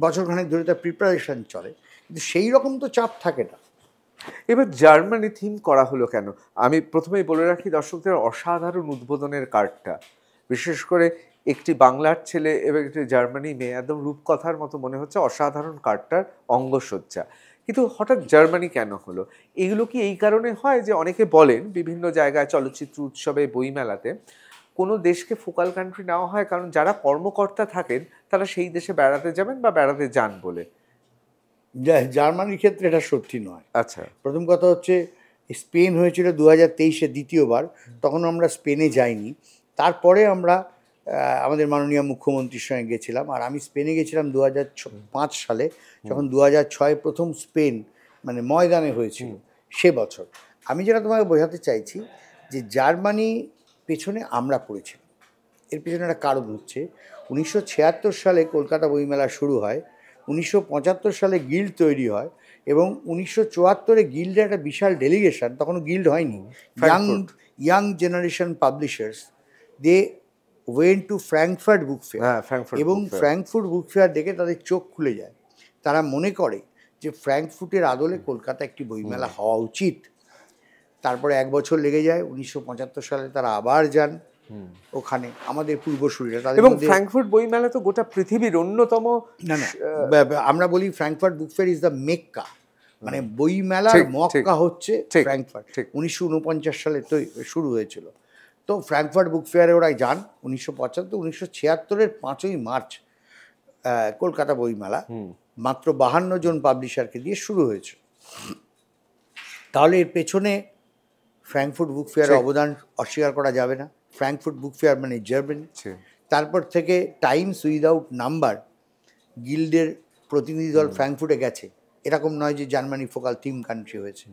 বছরখানেক ধরে তার প্রিপারেশন চলে, কিন্তু সেই রকম তো চাপ থাকে না। এবার জার্মানি থিম করা হলো কেন? আমি প্রথমেই বলে রাখি দর্শকদের, অসাধারণ উদ্বোধনের কার্ডটা, বিশেষ করে একটি বাংলার ছেলে এবং একটি জার্মানি মেয়ে, একদম রূপকথার মতো মনে হচ্ছে অসাধারণ কার্ডটার অঙ্গসজ্জা। কিন্তু হঠাৎ জার্মানি কেন হলো? এগুলো কি এই কারণে হয় যে অনেকে বলেন বিভিন্ন জায়গায়, চলচ্চিত্র উৎসবে, বইমেলাতে কোনো দেশকে ফোকাল কান্ট্রি নেওয়া হয় কারণ যারা কর্মকর্তা থাকেন তারা সেই দেশে বেড়াতে যাবেন বা বেড়াতে যান বলে। জার্মানির ক্ষেত্রে এটা সত্যি নয়। আচ্ছা, প্রথম কথা হচ্ছে, স্পেন হয়েছিল 2023-এ দ্বিতীয়বার, তখন আমরা স্পেনে যাইনি। তারপরে আমরা আমাদের মাননীয় মুখ্যমন্ত্রীর সঙ্গে গেছিলাম। আর আমি স্পেনে গেছিলাম 2005 সালে, যখন 2006 প্রথম স্পেন মানে ময়দানে হয়েছিল, সে বছর। আমি যেটা তোমাকে বোঝাতে চাইছি, যে জার্মানি পেছনে আমরা পড়েছিলাম। এর পেছনে একটা কারণ হচ্ছে, 1976 সালে কলকাতা বইমেলা শুরু হয়, 1975 সালে গিল্ড তৈরি হয়, এবং 1974-এ গিল্ডের একটা বিশাল ডেলিগেশন, তখনও গিল্ড হয়নি, young generation publishers, they went to Frankfurt book fair, এবং ফ্র্যাঙ্কফুর্ট বুক ফেয়ার দেখে তাদের চোখ খুলে যায়। তারা মনে করে যে ফ্র্যাঙ্কফুর্টের আদলে কলকাতা একটি বইমেলা হওয়া উচিত। তারপরে 1 বছর লেগে যায়, 1975 সালে তারা আবার যান, ওখানে আমাদের পূর্বসূরীরা তাদের এবং মধ্যে ফ্র্যাঙ্কফুর্ট বইমেলা তো গোটা পৃথিবীর অন্যতম। না না আমরা বলি Frankfurt book fair is the Mecca, মানে বই মেলার ঠিক, মক্কা হচ্ছে ঠিক, ফ্র্যাঙ্কফার্ট। ঠিক। 1949 সালে তো শুরু হয়েছিল। তো ফ্র্যাঙ্কফার্ট বুক ফেয়ারে ওরা যান 1975। 1976-এর 5ই মার্চ কলকাতা বইমেলা মাত্র 52 জন পাবলিশারকে দিয়ে শুরু হয়েছে। তাহলে এর পেছনে ফ্র্যাঙ্কফুর্ট বুক ফেয়ারের অবদান অস্বীকার করা যাবে না। ফ্র্যাঙ্কফুর্ট বুক ফেয়ার মানে জার্মানি। তারপর থেকে টাইমস উইদাউট নাম্বার গিল্ডের প্রতিনিধি দল ফ্র্যাঙ্কফুর্টে গেছে। এরকম নয় যে জার্মানি ফোকাল থিম কান্ট্রি হয়েছে,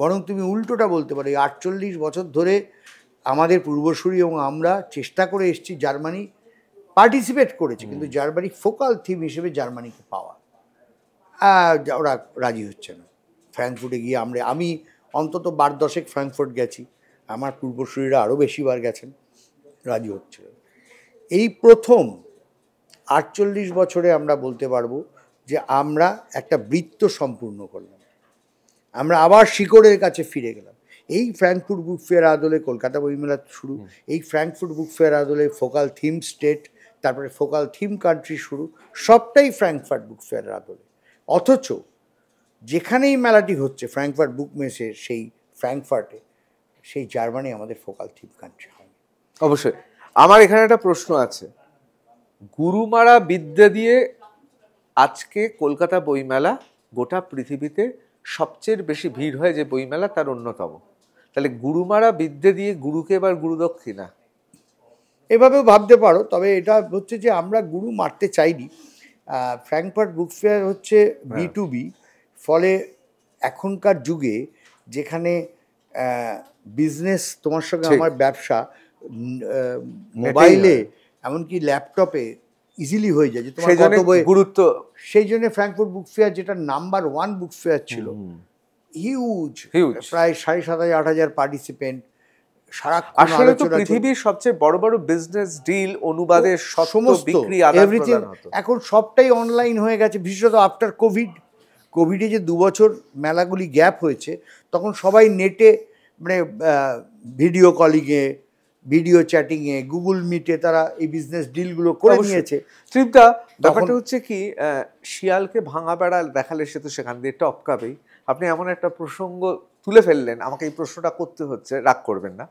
বরং তুমি উল্টোটা বলতে পারো। 48 বছর ধরে আমাদের পূর্বসূরি এবং আমরা চেষ্টা করে এসেছি, জার্মানি পার্টিসিপেট করেছে, কিন্তু জার্মানি ফোকাল থিম হিসেবে জার্মানিকে পাওয়া ওরা রাজি হচ্ছে না। ফ্র্যাঙ্কফুর্টে গিয়ে আমি অন্তত 12-10 ফ্র্যাঙ্কফুর্ট গেছি, আমার পূর্বসূরীরা আরও বেশিবার গেছেন, রাজি হচ্ছিল। এই প্রথম 48 বছরে আমরা বলতে পারবো যে আমরা একটা বৃত্ত সম্পূর্ণ করলাম, আমরা আবার শিকড়ের কাছে ফিরে গেলাম। এই ফ্র্যাঙ্কফুর্ট বুক ফেয়ার আদলে কলকাতা বইমেলা শুরু, এই ফ্র্যাঙ্কফুর্ট বুক ফেয়ার আদলে ফোকাল থিম স্টেট, তারপরে ফোকাল থিম কান্ট্রি শুরু, সবটাই ফ্র্যাঙ্কফার্ট বুক ফেয়ারের আদলে। অথচ যেখানেই মেলাটি হচ্ছে ফ্র্যাঙ্কফার্ট বুক মেসের সেই ফ্র্যাঙ্কফার্টে, সেই জার্মানি আমাদের ফোকাল থিম কান্ট্রি হয়। অবশ্যই। আমার এখানে একটা প্রশ্ন আছে, গুরুমারা বিদ্যা দিয়ে আজকে কলকাতা বইমেলা গোটা পৃথিবীতে সবচেয়ে বেশি ভিড় হয় যে বইমেলা তার অন্যতম, তাহলে গুরুমারা বিদ্যা দিয়ে গুরুকে এবার গুরুদক্ষিণা এভাবেও ভাবতে পারো। তবে এটা হচ্ছে যে আমরা গুরু মারতে চাইনি। ফ্র্যাঙ্কফার্ট বুক ফেয়ার হচ্ছে B2B, ফলে এখনকার যুগে যেখানে বিজনেস, তোমার সঙ্গে আমার ব্যবসা মোবাইলে এমনকি ল্যাপটপে ইজিলি হয়ে যায়, যে তোমার কত বই গুরুত্ব। সেই জন্য ফ্র্যাঙ্কফুর্ট বুক ফেয়ার, যেটা নাম্বার 1 বুক ফেয়ার ছিল, হিউজ, প্রায় 7,500-8,000 পার্টিসিপেন্ট। আসলে তো পৃথিবীর সবচেয়ে বড় বড় বিজনেস ডিল, অনুবাদের সমস্ত বিক্রি, এভরিথিং এখন সবটাই অনলাইন হয়ে গেছে, বিশেষত আফটার কোভিডে যে 2 বছর মেলাগুলি গ্যাপ হয়েছে, তখন সবাই নেটে, মানে ভিডিও কলিংয়ে, ভিডিও চ্যাটিংয়ে, গুগল মিটে তারা এই বিজনেস ডিলগুলো করে নিয়েছে। তৃপ্তা, ব্যাপারটা হচ্ছে কি, শিয়ালকে ভাঙা বেড়া দেখালে সে তো সেখান দিয়ে টপকাবেই। আপনি এমন একটা প্রসঙ্গ তুলে ফেললেন, আমাকে এই প্রশ্নটা করতে হচ্ছে, রাগ করবেন না।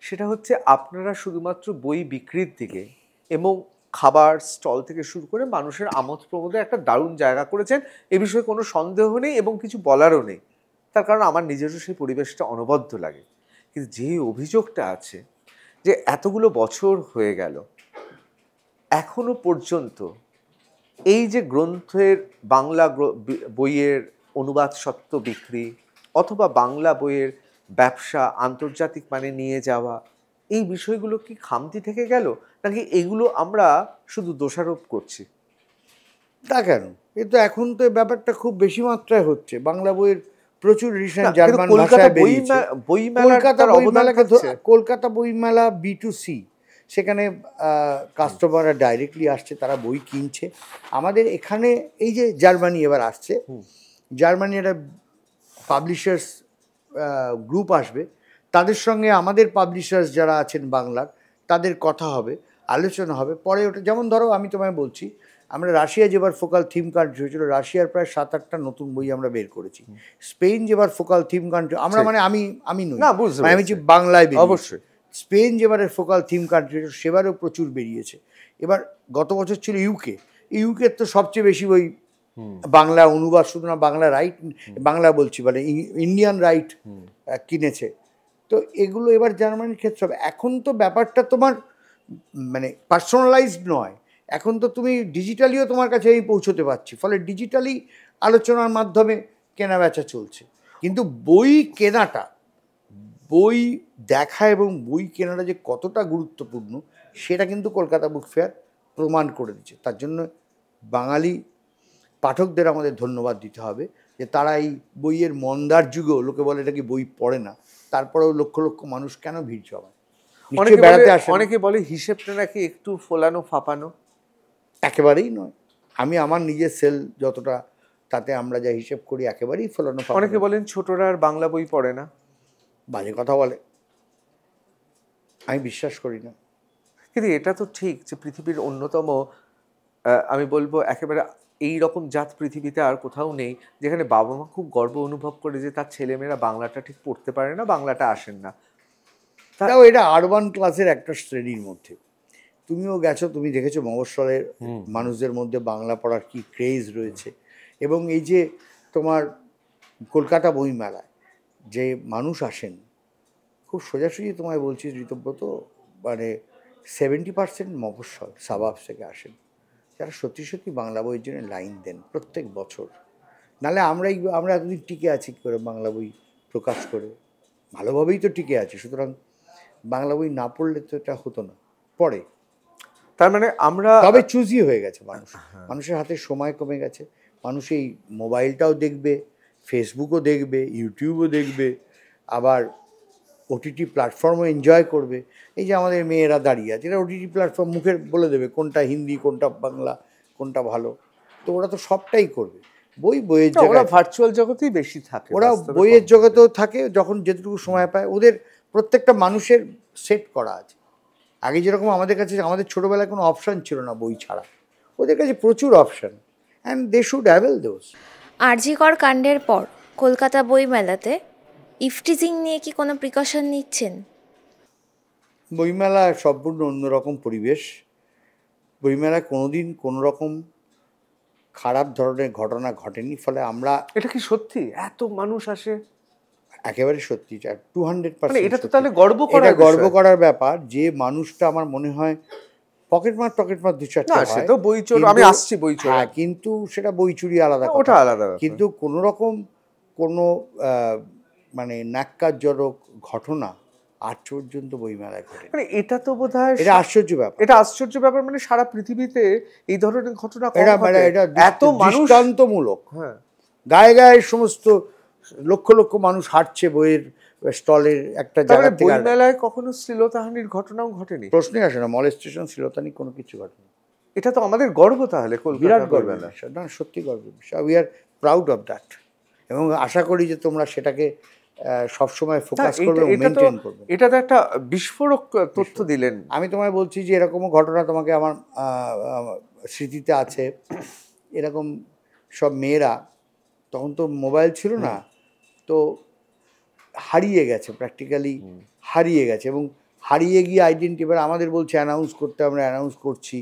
সেটা হচ্ছে আপনারা শুধুমাত্র বই বিক্রির দিকে এবং খাবার স্টল থেকে শুরু করে মানুষের আমোদ প্রমোদের একটা দারুণ জায়গা করেছেন, এ বিষয়ে কোনো সন্দেহ নেই এবং কিছু বলারও নেই। তার কারণ আমার নিজেরও সেই পরিবেশটা অনবদ্য লাগে। কিন্তু যে অভিযোগটা আছে যে এতগুলো বছর হয়ে গেল, এখনো পর্যন্ত এই যে গ্রন্থের বাংলা বইয়ের অনুবাদ সত্ত্ব বিক্রি অথবা বাংলা বইয়ের ব্যবসা আন্তর্জাতিক মানে নিয়ে যাওয়া, এই বিষয়গুলো কি খামতি থেকে গেল, নাকি এগুলো আমরা শুধু দোষারোপ করছি? তা কেন, কিন্তু এখন তো ব্যাপারটা খুব বেশি মাত্রায় হচ্ছে। বাংলা বইয়ের প্রচুর এডিশন জার্মান ভাষায় বেরিয়েছে। কলকাতা বইমেলা B2C, সেখানে কাস্টমাররা ডাইরেক্টলি আসছে, তারা বই কিনছে। আমাদের এখানে এই যে জার্মানি এবার আসছে, জার্মানি একটা পাবলিশার্স গ্রুপ আসবে, তাদের সঙ্গে আমাদের পাবলিশার্স যারা আছেন বাংলার, তাদের কথা হবে, আলোচনা হবে। পরে ওটা, যেমন ধরো আমি তোমায় বলছি, আমরা রাশিয়া যেবার ফোকাল থিম কান্ট্রি হয়েছিল, রাশিয়ার প্রায় 7-8টা নতুন বই আমরা বের করেছি। স্পেন যেবার ফোকাল থিম কান্ট্রি, আমরা মানে আমি নই, আমি বলছি বাংলায় অবশ্যই। স্পেন যেবারের ফোকাল থিম কান্ট্রি, সেবারও প্রচুর বেরিয়েছে। এবার গত বছর ছিল ইউকে তো সবচেয়ে বেশি বই বাংলা অনুবাদ, শুধু না বাংলা রাইট, বাংলা বলছি মানে ইন্ডিয়ান রাইট কিনেছে। তো এগুলো এবার জার্মানির ক্ষেত্রে হবে। এখন তো ব্যাপারটা তোমার মানে পার্সোনালাইজড নয়, এখন তো তুমি ডিজিটালিও তোমার কাছে এই পৌঁছতে পারছি, ফলে ডিজিটালি আলোচনার মাধ্যমে কেনা বেচা চলছে। কিন্তু বই কেনাটা, বই দেখা এবং বই কেনাটা যে কতটা গুরুত্বপূর্ণ, সেটা কিন্তু কলকাতা বুক ফেয়ার প্রমাণ করে দিচ্ছে। তার জন্য বাঙালি পাঠকদের আমাদের ধন্যবাদ দিতে হবে যে তারা এই বইয়ের মন্দার যুগেও, লোকে বলে এটা কি বই পড়ে না, তারপরেও লক্ষ লক্ষ মানুষ কেন ভিড় জমায়। অনেকে বলে হিসেবটা নাকি একটু ফোলানো ফাঁপানো। একেবারেই নয়, আমি আমার নিজের সেল যতটা, তাতে আমরা যা হিসেব করি একেবারেই ফোলানো ফাঁপানো। অনেকে বলেন ছোটরা আর বাংলা বই পড়ে না, বাজে কথা বলে, আমি বিশ্বাস করি না। কিন্তু এটা তো ঠিক যে পৃথিবীর অন্যতম আমি বলবো একেবারে এই রকম জাত পৃথিবীতে আর কোথাও নেই যেখানে বাবা মা খুব গর্ব অনুভব করে যে তার ছেলেমেয়েরা বাংলাটা ঠিক পড়তে পারে না, বাংলাটা আসেন না। তাও এটা আরবান ক্লাসের একটা শ্রেণীর মধ্যে। তুমিও গেছো, তুমি দেখেছো মফস্বলের মানুষদের মধ্যে বাংলা পড়ার কি ক্রেজ রয়েছে। এবং এই যে তোমার কলকাতা বইমেলায় যে মানুষ আসেন, খুব সোজাসুজি তোমায় বলছি ঋতব্রত, মানে 70% মফস্বল সাবাব থেকে আসেন, যারা সত্যি সত্যি বাংলা বইয়ের জন্য লাইন দেন প্রত্যেক বছর। নাহলে আমরা এতদিন টিকে আছি কী করে বাংলা বই প্রকাশ করে, ভালোভাবেই তো টিকে আছি। সুতরাং বাংলা বই না পড়লে তো এটা হতো না, পড়ে। তার মানে আমরা তবে চুজি হয়ে গেছে মানুষ, মানুষের হাতে সময় কমে গেছে। মানুষ এই মোবাইলটাও দেখবে, ফেসবুকও দেখবে, ইউটিউবও দেখবে, আবার ওটিটি প্ল্যাটফর্মও এনজয় করবে। এই যে আমাদের মেয়েরা দাঁড়িয়ে আছে, এরা ওটিটি প্ল্যাটফর্ম মুখে বলে দেবে কোনটা হিন্দি, কোনটা বাংলা, কোনটা ভালো। তো ওরা তো সবটাই করবে। বইয়ের ওরা জায়গায় ভার্চুয়াল জগতেই বেশি থাকে, ওরা বইয়ের জগতেও থাকে যখন যেটুকু সময় পায়। ওদের প্রত্যেকটা মানুষের সেট করা আছে। আগে যেরকম আমাদের কাছে, আমাদের ছোটোবেলায় কোনো অপশান ছিল না বই ছাড়া, ওদের কাছে প্রচুর option, and they should avail those. RG Kar কাণ্ডের পর কলকাতা বইমেলাতে ইফটিজিং নিয়ে কি কোনো প্রিকশন নিচ্ছেন? বইমেলা সম্পূর্ণ অন্যরকম পরিবেশ। বইমেলায় কোনোদিন কোনো রকম খারাপ ধরনের ঘটনা ঘটেনি। ফলে আমরা, এটা কি সত্যি এত মানুষ আসে? একেবারে সত্যি, 200%। এটা তো তাহলে গর্ব করার ব্যাপার যে মানুষটা, আমার মনে হয় পকেট মার দু চারটা না, সে তো বই চোর, আমি আসছি বই চোর, হ্যাঁ, কিন্তু সেটা বই চুরি আলাদা, ওটা আলাদা। কিন্তু কোনো রকম কোনো মানে ন্যাক্কারজনক ঘটনা আজ পর্যন্ত বইমেলায় ঘটে। মানে এটা তো বোধহয় এটা আশ্চর্য ব্যাপার। এটা আশ্চর্য ব্যাপার, মানে সারা পৃথিবীতে এই ধরনের ঘটনা এটা এত মানুষ, দৃষ্টান্তমূলক। হ্যাঁ, গায়ে গায়ে সমস্ত লক্ষ লক্ষ মানুষ হাঁটছে বইয়ের স্টলের একটা জায়গা থেকে। বইমেলায় কখনো শ্লীলতাহানির ঘটনাও ঘটেনি? প্রশ্নই আসে না, মলেস্টেশন, শ্লীলতাহানি কোনো কিছু ঘটেনি। এটা তো আমাদের গর্ব তাহলে, বিরাট গর্বের বিষয়। না, সত্যি গর্বের বিষয়। We are proud of that, এবং আশা করি যে তোমরা সেটাকে সবসময় ফোকাস করবে, মেনটেন করবে। এটা তো একটা বিস্ফোরক তথ্য দিলেন। আমি তোমায় বলছি যে এরকমও ঘটনা তোমাকে আমার স্মৃতিতে আছে। এরকম সব মেয়েরা, তখন তো মোবাইল ছিল না, তো হারিয়ে গেছে, প্র্যাকটিক্যালি হারিয়ে গেছে, এবং হারিয়ে গিয়ে আইডেন্টি, এবার আমাদের বলছে অ্যানাউন্স করতে, আমরা অ্যানাউন্স করছি।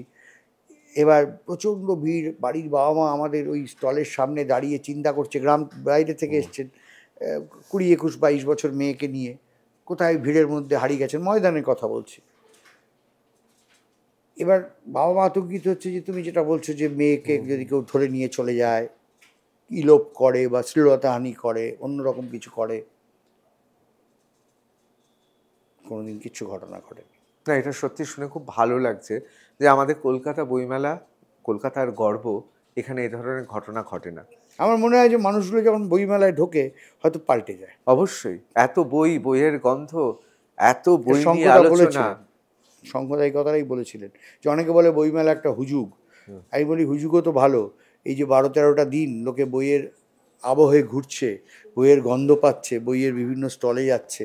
এবার প্রচণ্ড ভিড়, বাড়ির বাবা মা আমাদের ওই স্টলের সামনে দাঁড়িয়ে চিন্তা করছে, গ্রাম বাইরে থেকে এসছেন, 20, 21, 22 বছর মেয়েকে নিয়ে, কোথায় ভিড়ের মধ্যে হারিয়ে গেছেন, ময়দানের কথা বলছি। এবার বাবা মা আতঙ্কিত হচ্ছে যে তুমি যেটা বলছো যে মেয়েকে যদি কেউ ধরে নিয়ে চলে যায়, ইলোপ করে বা শ্লীলতাহানি করে, অন্যরকম কিছু করে। কোনোদিন কিছু ঘটনা ঘটেনি। না, এটা সত্যি শুনে খুব ভালো লাগছে যে আমাদের কলকাতা বইমেলা, কলকাতার গর্ব, এখানে এই ধরনের ঘটনা ঘটে না। আমার মনে হয় যে মানুষগুলো যখন বইমেলায় ঢোকে হয়তো পাল্টে যায়। অবশ্যই, এত বইয়ের গন্ধ, এত বই নিয়ে আলোচনা। শঙ্করদা এই কথাটাই বলেছিলেন যে অনেকে বলে বইমেলা একটা হুজুগ। আমি বলি হুজুগও তো ভালো। এই যে 12-13টা দিন লোকে বইয়ের আবহে ঘুরছে, বইয়ের গন্ধ পাচ্ছে, বইয়ের বিভিন্ন স্টলে যাচ্ছে,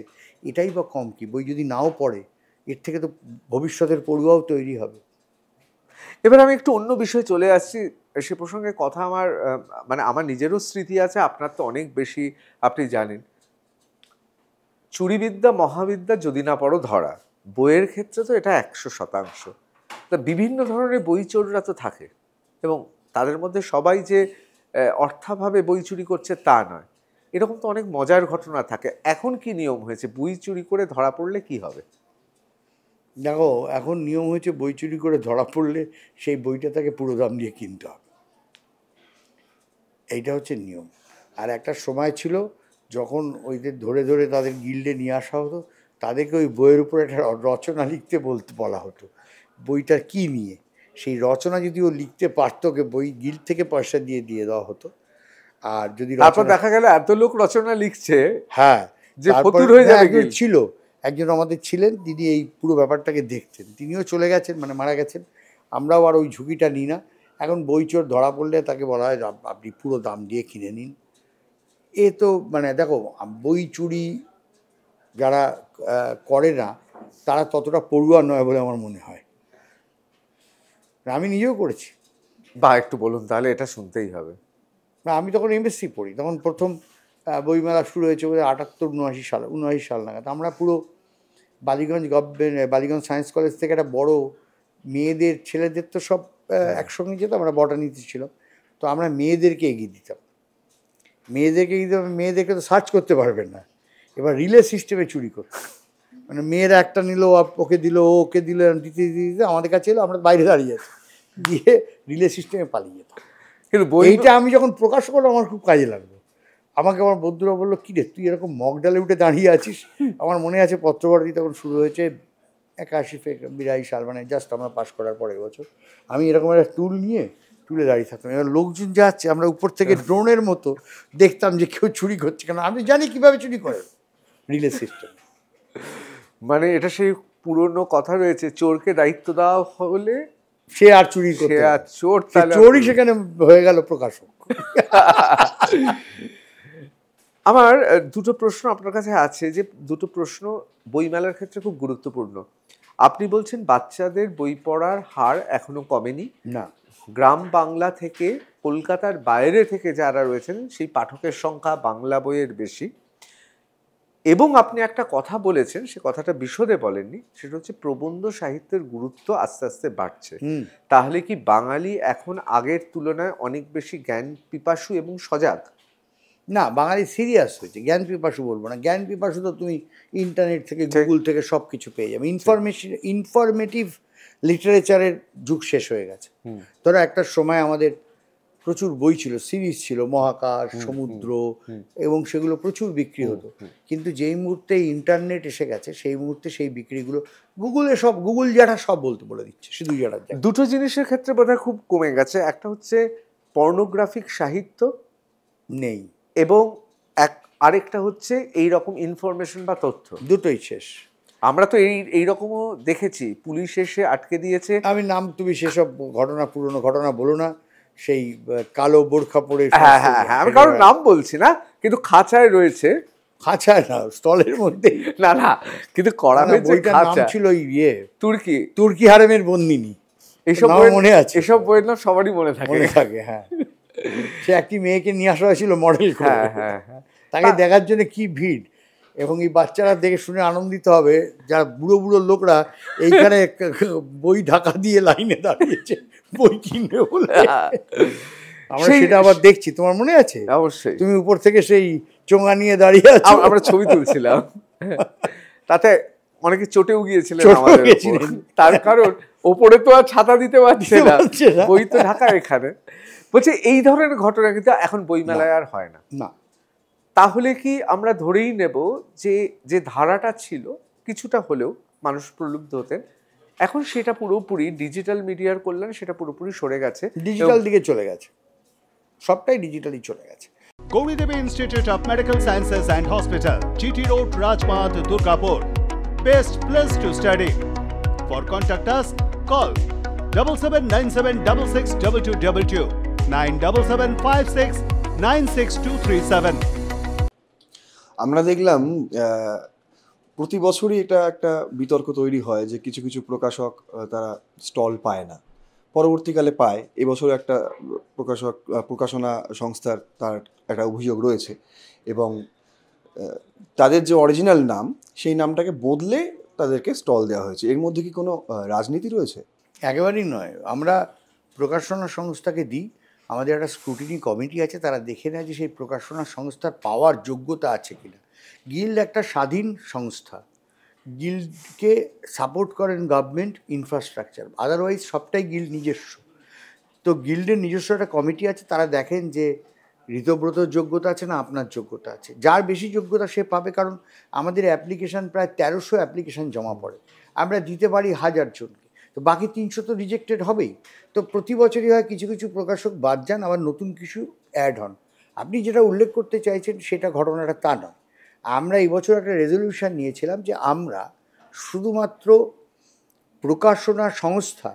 এটাই বা কম কি? বই যদি নাও পড়ে, এর থেকে তো ভবিষ্যতের পড়ুয়াও তৈরি হবে। এবার আমি একটু অন্য বিষয়ে চলে আসছি। সে প্রসঙ্গে কথা আমার নিজেরও স্মৃতি আছে, আপনার তো অনেক বেশি, আপনি জানেন। চুরিবিদ্যা মহাবিদ্যা যদি না পড়ো ধরা, বইয়ের ক্ষেত্রে তো এটা 100%। তা বিভিন্ন ধরনের বই চোররা তো থাকে, এবং তাদের মধ্যে সবাই যে অর্থাভাবে বই চুরি করছে তা নয়। এরকম তো অনেক মজার ঘটনা থাকে। এখন কি নিয়ম হয়েছে, বই চুরি করে ধরা পড়লে কি হবে? দেখো, এখন নিয়ম হয়েছে বই চুরি করে ধরা পড়লে সেই বইটা তাকে পুরো দাম দিয়ে কিনতে হবে, এইটা হচ্ছে নিয়ম। আর একটা সময় ছিল যখন ওইদের ধরে ধরে তাদের গিল্ডে নিয়ে আসা হতো, তাদেরকে ওই বইয়ের উপর একটা রচনা লিখতে বলা হতো, বইটা কি নিয়ে। সেই রচনা যদি ও লিখতে পারতো, ওকে বই গিল্ড থেকে পয়সা দিয়ে দেওয়া হতো। আর যদি তারপর দেখা গেল এত লোক রচনা লিখছে, হ্যাঁ, যে ফতুর হয়ে যাবে। ছিল একজন আমাদের ছিলেন, তিনি এই পুরো ব্যাপারটাকে দেখতেন, তিনিও চলে গেছেন, মানে মারা গেছেন। আমরাও আর ওই ঝুঁকিটা নিই না। এখন বই চোর ধরা পড়লে তাকে বলা হয় আপনি পুরো দাম দিয়ে কিনে নিন। এ তো মানে দেখো, বই চুরি যারা করে না তারা ততটা পড়ুয়া নয় বলে আমার মনে হয়। আমি নিজেও করেছি। বা একটু বলুন তাহলে, এটা শুনতেই হবে। না, আমি তখন এমএসসি পড়ি, তখন প্রথম বইমেলা শুরু হয়েছে বোধ হয় 78-79 সাল নাগাদ। আমরা পুরো বালিগঞ্জ বালিগঞ্জ সায়েন্স কলেজ থেকে একটা বড় মেয়েদের ছেলেদের তো সব একসঙ্গে যেতাম, আমরা বটানিতে ছিলাম, তো আমরা মেয়েদেরকে এগিয়ে দিতাম। মেয়েদেরকে তো সার্চ করতে পারবেন না, এবার রিলে সিস্টেমে চুরি করতাম। মানে মেয়েরা একটা নিল, ওকে দিল, ওকে দিল, দিতে দিতে আমাদের কাছে এলো, আমরা বাইরে দাঁড়িয়ে আছি, দিয়ে রিলে সিস্টেমে পালিয়ে যেতাম। কিন্তু এইটা আমি যখন প্রকাশ করলাম আমার খুব কাজে লাগলো। আমাকে আমার বন্ধুরা বললো, কী রে তুই এরকম মগডালে উঠে দাঁড়িয়ে আছিস? আমার মনে আছে পত্রভারতী তখন শুরু হয়েছে 81-82 সাল, মানে জাস্ট আমরা পাশ করার পরের বছর। আমি এরকম একটা টুলে দাঁড়িয়ে থাকতাম। এবার লোকজন যাচ্ছে, আমরা উপর থেকে ড্রোনের মতো দেখতাম যে কেউ চুরি করছে, কেন আমি জানি কীভাবে চুরি করে রিলে সিস্টেম। মানে এটা সেই পুরনো কথা রয়েছে, চোরকে দায়িত্ব দেওয়া হলে সে আর চুরি করতে, আর চোর চোরই সেখানে হয়ে গেল প্রকাশক। আমার দুটো প্রশ্ন আপনার কাছে আছে, যে দুটো প্রশ্ন বইমেলার ক্ষেত্রে খুব গুরুত্বপূর্ণ। আপনি বলছেন বাচ্চাদের বই পড়ার হার এখনো কমেনি, না, গ্রাম বাংলা থেকে কলকাতার বাইরে থেকে যারা রয়েছেন সেই পাঠকের সংখ্যা বাংলা বইয়ের বেশি, এবং আপনি একটা কথা বলেছেন, সে কথাটা বিশদে বলেননি, সেটা হচ্ছে প্রবন্ধ সাহিত্যের গুরুত্ব আস্তে আস্তে বাড়ছে। তাহলে কি বাঙালি এখন আগের তুলনায় অনেক বেশি জ্ঞান পিপাসু এবং সজাগ? না, বাঙালি সিরিয়াস হয়েছে। জ্ঞান পিপাসু বলবো না, জ্ঞান পিপাসু তো তুমি ইন্টারনেট থেকে, গুগল থেকে সব কিছু পেয়ে যাবে। ইনফরমেটিভ লিটারেচারের যুগ শেষ হয়ে গেছে। ধরো একটা সময় আমাদের প্রচুর বই ছিল, সিরিজ ছিল, মহাকাশ, সমুদ্র, এবং সেগুলো প্রচুর বিক্রি হতো। কিন্তু যেই মুহূর্তে ইন্টারনেট এসে গেছে সেই মুহূর্তে সেই বিক্রিগুলো গুগল যারা সব বলে দিচ্ছে, শুধু যারা। দুটো জিনিসের ক্ষেত্রে বোধহয় খুব কমে গেছে, একটা হচ্ছে পর্নোগ্রাফিক সাহিত্য নেই, এবং আরেকটা হচ্ছে এই রকম ইনফরমেশন বা তথ্য, দুটোই শেষ। আমরা তো এইরকমও দেখেছি, পুলিশ এসে আটকে দিয়েছে। আমি নাম, তুমি সেসব পুরনো ঘটনা বলো না, সেই কালো বোরখা পরে। হ্যাঁ হ্যাঁ হ্যাঁ, আমি কারোর নাম বলছি না, কিন্তু খাঁচায় রয়েছে। খাঁচায় না, স্টলের মধ্যে। না না, কিন্তু করা হয়েছে খাঁচা। ছিল তুর্কি হারেমের বন্দিনী, এইসব মনে আছে? এসব বইয়ের নাম সবারই মনে থাকে। হ্যাঁ, সে একটি মেয়েকে নিয়ে আসা হয়েছিল মডেল করে। হ্যাঁ হ্যাঁ হ্যাঁ, তাকে দেখার জন্য কি ভিড়, এবং এই বাচ্চারা দেখে শুনে আনন্দিত হবে, যারা বুড়ো বুড়ো লোকরা এইখানে বই ঢাকা দিয়ে লাইনে দাঁড়িয়েছে বই কিনবে বলে। আমরা সেটা আবার দেখছি, তোমার মনে আছে? অবশ্যই, তুমি উপর থেকে সেই চোঙা নিয়ে দাঁড়িয়ে আছো, আমরা ছবি তুলছিলাম, তাতে অনেকে চটেও গিয়েছিলেন। তার কারণ ওপরে তো আর ছাতা দিতে পারছে না, বই তো ঢাকা এখানে। বলছে এই ধরনের ঘটনা কিন্তু এখন বইমেলায় আর হয় না। না, তাহলে কি আমরা ধরেই নেব যে যে ধারাটা ছিল কিছুটা হলেও মানুষ প্রলুব্ধ হতেন, এখন সেটা পুরোপুরি ডিজিটাল মিডিয়ার কল্যাণ সেটা পুরোপুরি সরে গেছে, ডিজিটাল দিকে চলে গেছে, সবটাই ডিজিটালি চলে গেছে। Gauridevi Institute of Medical Sciences and Hospital, GT Road, Rajpath, Durgapur. Best place to study. For contact us, call 7797662222, 9775696237. আমরা দেখলাম প্রতি বছরই এটা একটা বিতর্ক তৈরি হয় যে কিছু কিছু প্রকাশক তারা স্টল পায় না, পরবর্তীকালে পায়। এবছর একটা প্রকাশনা সংস্থার তার একটা অভিযোগ রয়েছে, এবং তাদের যে অরিজিনাল নাম সেই নামটাকে বদলে তাদেরকে স্টল দেওয়া হয়েছে। এর মধ্যে কি কোনো রাজনীতি রয়েছে? একেবারেই নয়। আমরা প্রকাশনা সংস্থাকে দিই, আমাদের একটা স্ক্রুটিনি কমিটি আছে, তারা দেখে নেয় যে সেই প্রকাশনা সংস্থার পাওয়ার যোগ্যতা আছে কিনা। গিল্ড একটা স্বাধীন সংস্থা, গিল্ডকে সাপোর্ট করেন গভর্নমেন্ট, ইনফ্রাস্ট্রাকচার, আদারওয়াইজ সবটাই গিল্ড নিজস্ব। তো গিল্ডের নিজস্ব একটা কমিটি আছে, তারা দেখেন যে ঋতব্রতর যোগ্যতা আছে না আপনার যোগ্যতা আছে। যার বেশি যোগ্যতা সে পাবে, কারণ আমাদের অ্যাপ্লিকেশান প্রায় 1300 অ্যাপ্লিকেশান জমা পড়ে, আমরা দিতে পারি 1000 জনকে, তো বাকি 300 তো রিজেক্টেড হবেই। তো প্রতি বছরই হয় কিছু কিছু প্রকাশক বাদ যান, আবার নতুন কিছু অ্যাড হন। আপনি যেটা উল্লেখ করতে চাইছেন সেটা ঘটনাটা তা নয়। আমরা এই বছর একটা রেজলিউশন নিয়েছিলাম যে আমরা শুধুমাত্র প্রকাশনা সংস্থা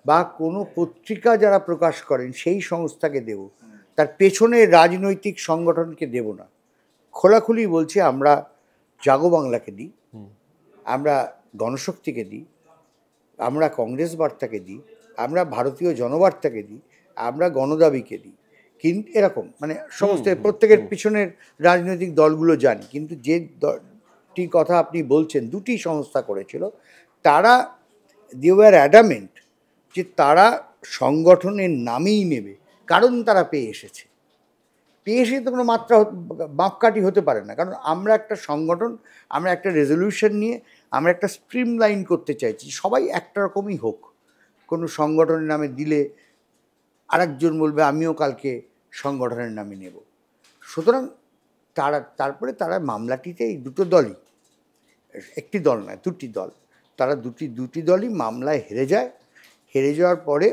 বা কোনো পত্রিকা যারা প্রকাশ করেন সেই সংস্থাকে দেব, তার পেছনে রাজনৈতিক সংগঠনকে দেব না। খোলাখুলি বলছি, আমরা জাগো বাংলাকে দিই, আমরা গণশক্তিকে দিই, আমরা কংগ্রেস বার্তাকে দিই, আমরা ভারতীয় জনবার্তাকে দিই, আমরা গণদাবিকে দিই, কিন্তু এরকম মানে সমস্ত প্রত্যেকের পিছনের রাজনৈতিক দলগুলো জানি, কিন্তু যে দলটির কথা আপনি বলছেন দুটি সংস্থা করেছিল, তারা দে ওয়ার অ্যাডামেন্ট যে তারা সংগঠনের নামেই নেবে, কারণ তারা পেয়ে এসেছে। পেয়ে এসে তো কোনো মাপকাঠি হতে পারে না, কারণ আমরা একটা সংগঠন, আমরা একটা রেজলিউশন নিয়ে আমরা একটা স্ট্রিম লাইন করতে চাইছি, সবাই একটা রকমই হোক। কোনো সংগঠনের নামে দিলে আরেকজন বলবে আমিও কালকে সংগঠনের নামে নেব। সুতরাং তারপরে তারা মামলাটিতে এই দুটো দলই, একটি দল নয় দুটি দল, তারা দুটি দলই মামলায় হেরে যায়। হেরে যাওয়ার পরে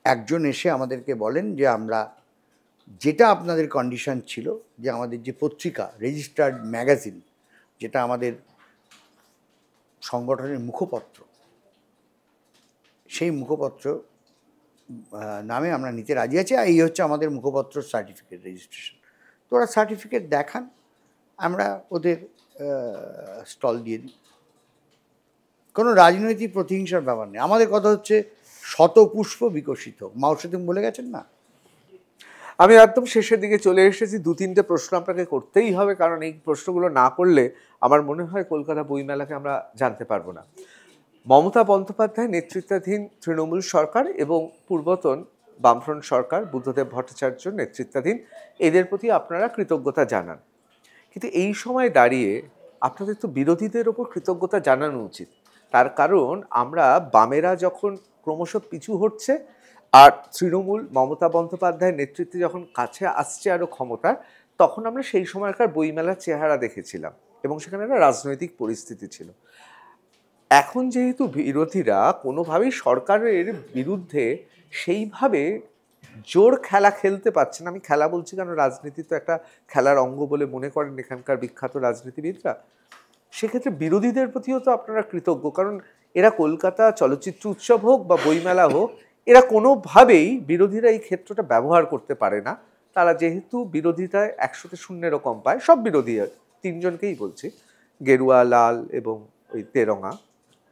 একজন এসে আমাদেরকে বলেন যে আমরা যেটা আপনাদের কন্ডিশন ছিল, যে আমাদের যে পত্রিকা রেজিস্টার্ড ম্যাগাজিন, যেটা আমাদের সংগঠনের মুখপত্র, সেই মুখপত্র নামে আমরা নিতে রাজি আছি, আর এই হচ্ছে আমাদের মুখপত্র সার্টিফিকেট রেজিস্ট্রেশন। তো ওরা সার্টিফিকেট দেখান, আমরা ওদের স্টল দিয়ে দিই। কোনো রাজনৈতিক প্রতিহিংসার ব্যাপার নেই। আমাদের কথা হচ্ছে শতপুষ্প বিকশিত হোক। মাও সেতুং বলে গেছেন না? আমি একদম শেষের দিকে চলে এসেছি। 2-3টে প্রশ্ন আপনাকে করতেই হবে, কারণ এই প্রশ্নগুলো না করলে আমার মনে হয় কলকাতা বইমেলাকে আমরা জানতে পারবো না। মমতা বন্দ্যোপাধ্যায় নেতৃত্বাধীন তৃণমূল সরকার এবং পূর্বতন বামফ্রন্ট সরকার বুদ্ধদেব ভট্টাচার্য নেতৃত্বাধীন, এদের প্রতি আপনারা কৃতজ্ঞতা জানান, কিন্তু এই সময় দাঁড়িয়ে আপনাদের তো বিরোধীদের ওপর কৃতজ্ঞতা জানানো উচিত। তার কারণ আমরা বামেরা যখন ক্রমশ পিছু হচ্ছে আর তৃণমূল মমতা বন্দ্যোপাধ্যায়ের নেতৃত্বে যখন কাছে আসছে আরও ক্ষমতার, তখন আমরা সেই সময়কার বইমেলার চেহারা দেখেছিলাম এবং সেখানে একটা রাজনৈতিক পরিস্থিতি ছিল। এখন যেহেতু বিরোধীরা কোনোভাবেই সরকারের বিরুদ্ধে সেইভাবে জোর খেলা খেলতে পারছে না, আমি খেলা বলছি কারণ রাজনীতি তো একটা খেলার অঙ্গ বলে মনে করেন এখানকার বিখ্যাত রাজনীতিবিদরা, সেক্ষেত্রে বিরোধীদের প্রতিও তো আপনারা কৃতজ্ঞ, কারণ এরা কলকাতা চলচ্চিত্র উৎসব হোক বা বইমেলা হোক, এরা কোনোভাবেই বিরোধীরা এই ক্ষেত্রটা ব্যবহার করতে পারে না। তারা যেহেতু বিরোধিতায় 100-0 কম পায়, সব বিরোধী 3জনকেই বলছি, গেরুয়া, লাল এবং ওই তেরঙা,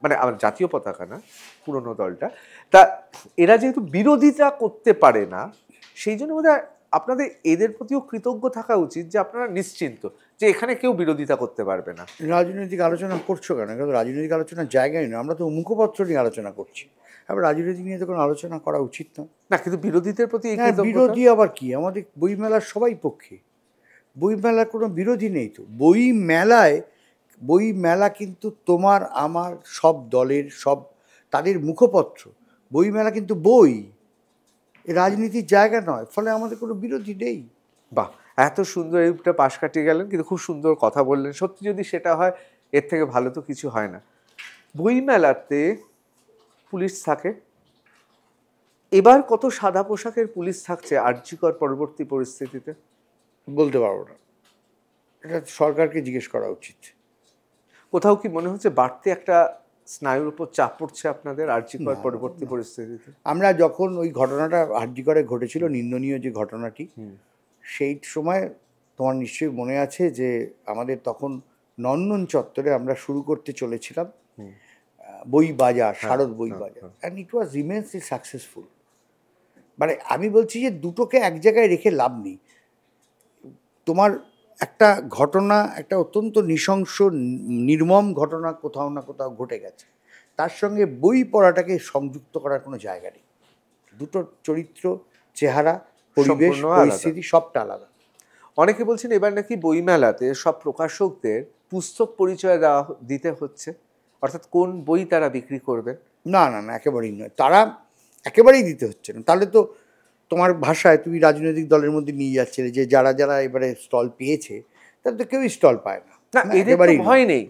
মানে আমার জাতীয় পতাকা না, পুরনো দলটা, তা এরা যেহেতু বিরোধিতা করতে পারে না, সেই জন্য বোধহয় আপনাদের এদের প্রতিও কৃতজ্ঞ থাকা উচিত যে আপনারা নিশ্চিন্ত যে এখানে কেউ বিরোধিতা করতে পারবে না। রাজনৈতিক আলোচনা করছো কেন? কিন্তু রাজনৈতিক আলোচনার জায়গায় নয়, আমরা তো মুখপত্র নিয়ে আলোচনা করছি, আবার রাজনৈতিক নিয়ে তো কোনো আলোচনা করা উচিত নয় না, কিন্তু বিরোধীদের প্রতি বিরোধী আবার কি? আমাদের বইমেলার সবাই পক্ষে, বইমেলার কোনো বিরোধী নেই তো। বইমেলা কিন্তু তোমার আমার সব দলের, সব তাদের মুখপত্র। বইমেলা কিন্তু বই, রাজনীতির জায়গা নয়, ফলে আমাদের কোনো বিরোধী নেই। বাহ, এত সুন্দর এইটা পাশ কাটিয়ে গেলেন, কিন্তু খুব সুন্দর কথা বললেন। সত্যি যদি সেটা হয়, এর থেকে ভালো তো কিছু হয় না। বইমেলাতে পুলিশ থাকে, এবার কত সাদা পোশাকের পুলিশ থাকছে আরজিকর পরবর্তী পরিস্থিতিতে বলতে পারবো না, এটা সরকারকে জিজ্ঞেস করা উচিত। কোথাও কি মনে হচ্ছে বাড়তি একটা স্নায়ুর উপর চাপ পড়ছে আপনাদের আরজিকর পরবর্তী পরিস্থিতিতে? আমরা যখন ওই ঘটনাটা আরজিকরে ঘটেছিল, নিন্দনীয় যে ঘটনাটি, সেই সময় তোমার নিশ্চয়ই মনে আছে যে আমাদের তখন নন্দন চত্বরে আমরা শুরু করতে চলেছিলাম বই বাজার, শারদ বই বাজার, and it was immensely successful. মানে আমি বলছি যে দুটোকে এক জায়গায় রেখে লাভ নেই। তোমার একটা ঘটনা, একটা অত্যন্ত নৃশংস নির্মম ঘটনা কোথাও না কোথাও ঘটে গেছে, তার সঙ্গে বই পড়াটাকে সংযুক্ত করার কোনো জায়গা নেই। দুটো চরিত্র, চেহারা, পরিবেশ, পরিস্থিতি সবটা আলাদা। অনেকে বলছেন এবার নাকি বইমেলাতে সব প্রকাশকদের পুস্তক পরিচয় দিতে হচ্ছে, অর্থাৎ কোন বই তারা বিক্রি করবেন। না না না, একেবারেই নয়, তারা একেবারেই দিতে হচ্ছে না। তাহলে তো তোমার ভাষায় তুমি রাজনৈতিক দলের মধ্যে নিয়ে যাচ্ছে যে যারা যারা এবারে স্টল পেয়েছে তারা তো কেউই স্টল পায় না। এদের ভয় নেই।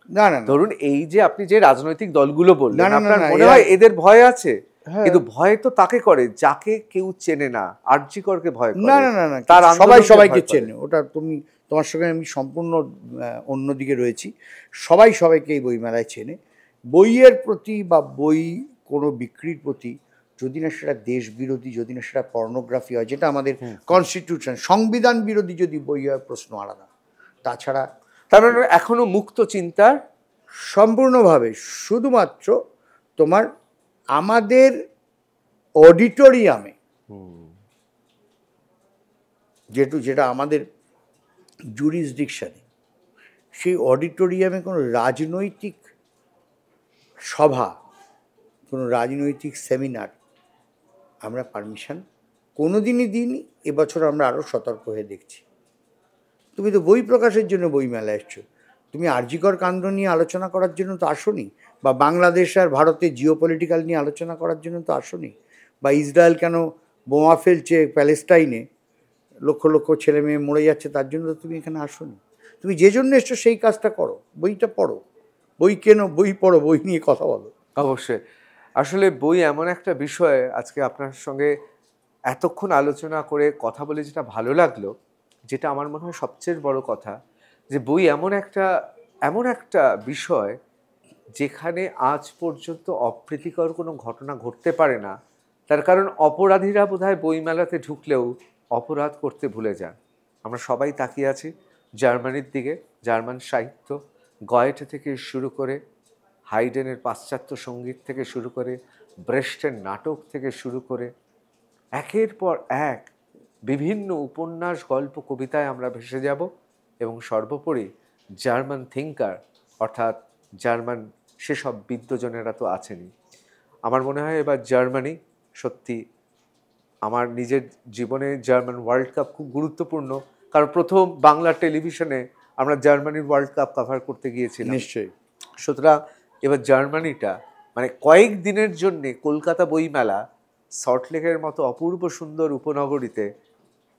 না না, ধরুন এই যে আপনি যে রাজনৈতিক দলগুলো বললেন, আপনার মনে হয় এদের ভয় আছে? কিন্তু ভয় তো তাকে করে যাকে কেউ চেনে না। আরজিকরকে ভয় করে? না না না না, তার সবাই সবাইকে চেনে। ওটা তোমার সঙ্গে আমি সম্পূর্ণ অন্যদিকে রয়েছি। সবাই সবাইকে এই বইমেলায় চেনে। বইয়ের প্রতি বা বই কোনো বিক্রির প্রতি, যদি না সেটা দেশ বিরোধী, যদি না সেটা পর্নোগ্রাফি হয়, যেটা আমাদের কনস্টিটিউশন, সংবিধান বিরোধী যদি বই হয়, প্রশ্ন আলাদা। তাছাড়া তার মানে এখনো মুক্ত চিন্তার সম্পূর্ণভাবে শুধুমাত্র তোমার আমাদের অডিটোরিয়ামে যেটা আমাদের জুরিসডিকশনে, সেই অডিটোরিয়ামে কোনো রাজনৈতিক সভা, কোনো রাজনৈতিক সেমিনার আমরা পারমিশন কোনো দিনই দিইনি। এবছর আমরা আরও সতর্ক হয়ে দেখছি। তুমি তো বই প্রকাশের জন্য বইমেলা এসছো, তুমি আরজিকর কাণ্ড নিয়ে আলোচনা করার জন্য তো আসোনি, বা বাংলাদেশ আর ভারতের জিওপলিটিক্যাল নিয়ে আলোচনা করার জন্য তো আসোনি, বা ইসরায়েল কেন বোমা ফেলছে প্যালেস্টাইনে, লক্ষ লক্ষ ছেলে মেয়ে মরে যাচ্ছে, তার জন্য তো তুমি এখানে আসোনি। তুমি যে জন্য এসছো সেই কাজটা করো, বইটা পড়ো, বই কেনো, বই পড়ো, বই নিয়ে কথা বলো। অবশ্যই। আসলে বই এমন একটা বিষয়, আজকে আপনার সঙ্গে এতক্ষণ আলোচনা করে কথা বলে যেটা ভালো লাগলো, যেটা আমার মনে হয় সবচেয়ে বড় কথা, যে বই এমন একটা বিষয় যেখানে আজ পর্যন্ত অপ্রীতিকর কোনো ঘটনা ঘটতে পারে না। তার কারণ অপরাধীরা বোধহয় বইমেলাতে ঢুকলেও অপরাধ করতে ভুলে যান। আমরা সবাই তাকিয়ে আছি জার্মানির দিকে। জার্মান সাহিত্য, গয়েটে থেকে শুরু করে, হাইডেনের পাশ্চাত্য সঙ্গীত থেকে শুরু করে, ব্রেস্টের নাটক থেকে শুরু করে, একের পর এক বিভিন্ন উপন্যাস, গল্প, কবিতায় আমরা ভেসে যাব। এবং সর্বোপরি জার্মান থিঙ্কার, অর্থাৎ জার্মান সেসব বিদ্বজনেরা তো আছেনই। আমার মনে হয় এবার জার্মানি সত্যি, আমার নিজের জীবনে জার্মান ওয়ার্ল্ড কাপ খুব গুরুত্বপূর্ণ, কারণ প্রথম বাংলা টেলিভিশনে আমরা জার্মানির ওয়ার্ল্ড কাপ কভার করতে গিয়েছিলাম। নিশ্চয়ই। সুতরাং এবার জার্মানিটা মানে কয়েক দিনের জন্যে কলকাতা বইমেলা, সল্টলেকের মতো অপূর্ব সুন্দর উপনগরীতে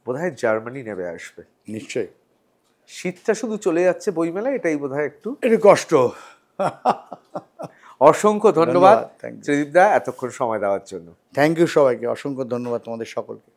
বোধহয় জার্মানি নেমে আসবে। নিশ্চয়ই। শীতটা শুধু চলে যাচ্ছে বইমেলা, এটাই বোধহয় একটু কষ্ট। অসংখ্য ধন্যবাদ Thank you. ত্রিদীপ দা এতক্ষণ সময় দেওয়ার জন্য। থ্যাংক ইউ সবাইকে, অসংখ্য ধন্যবাদ তোমাদের সকলকে।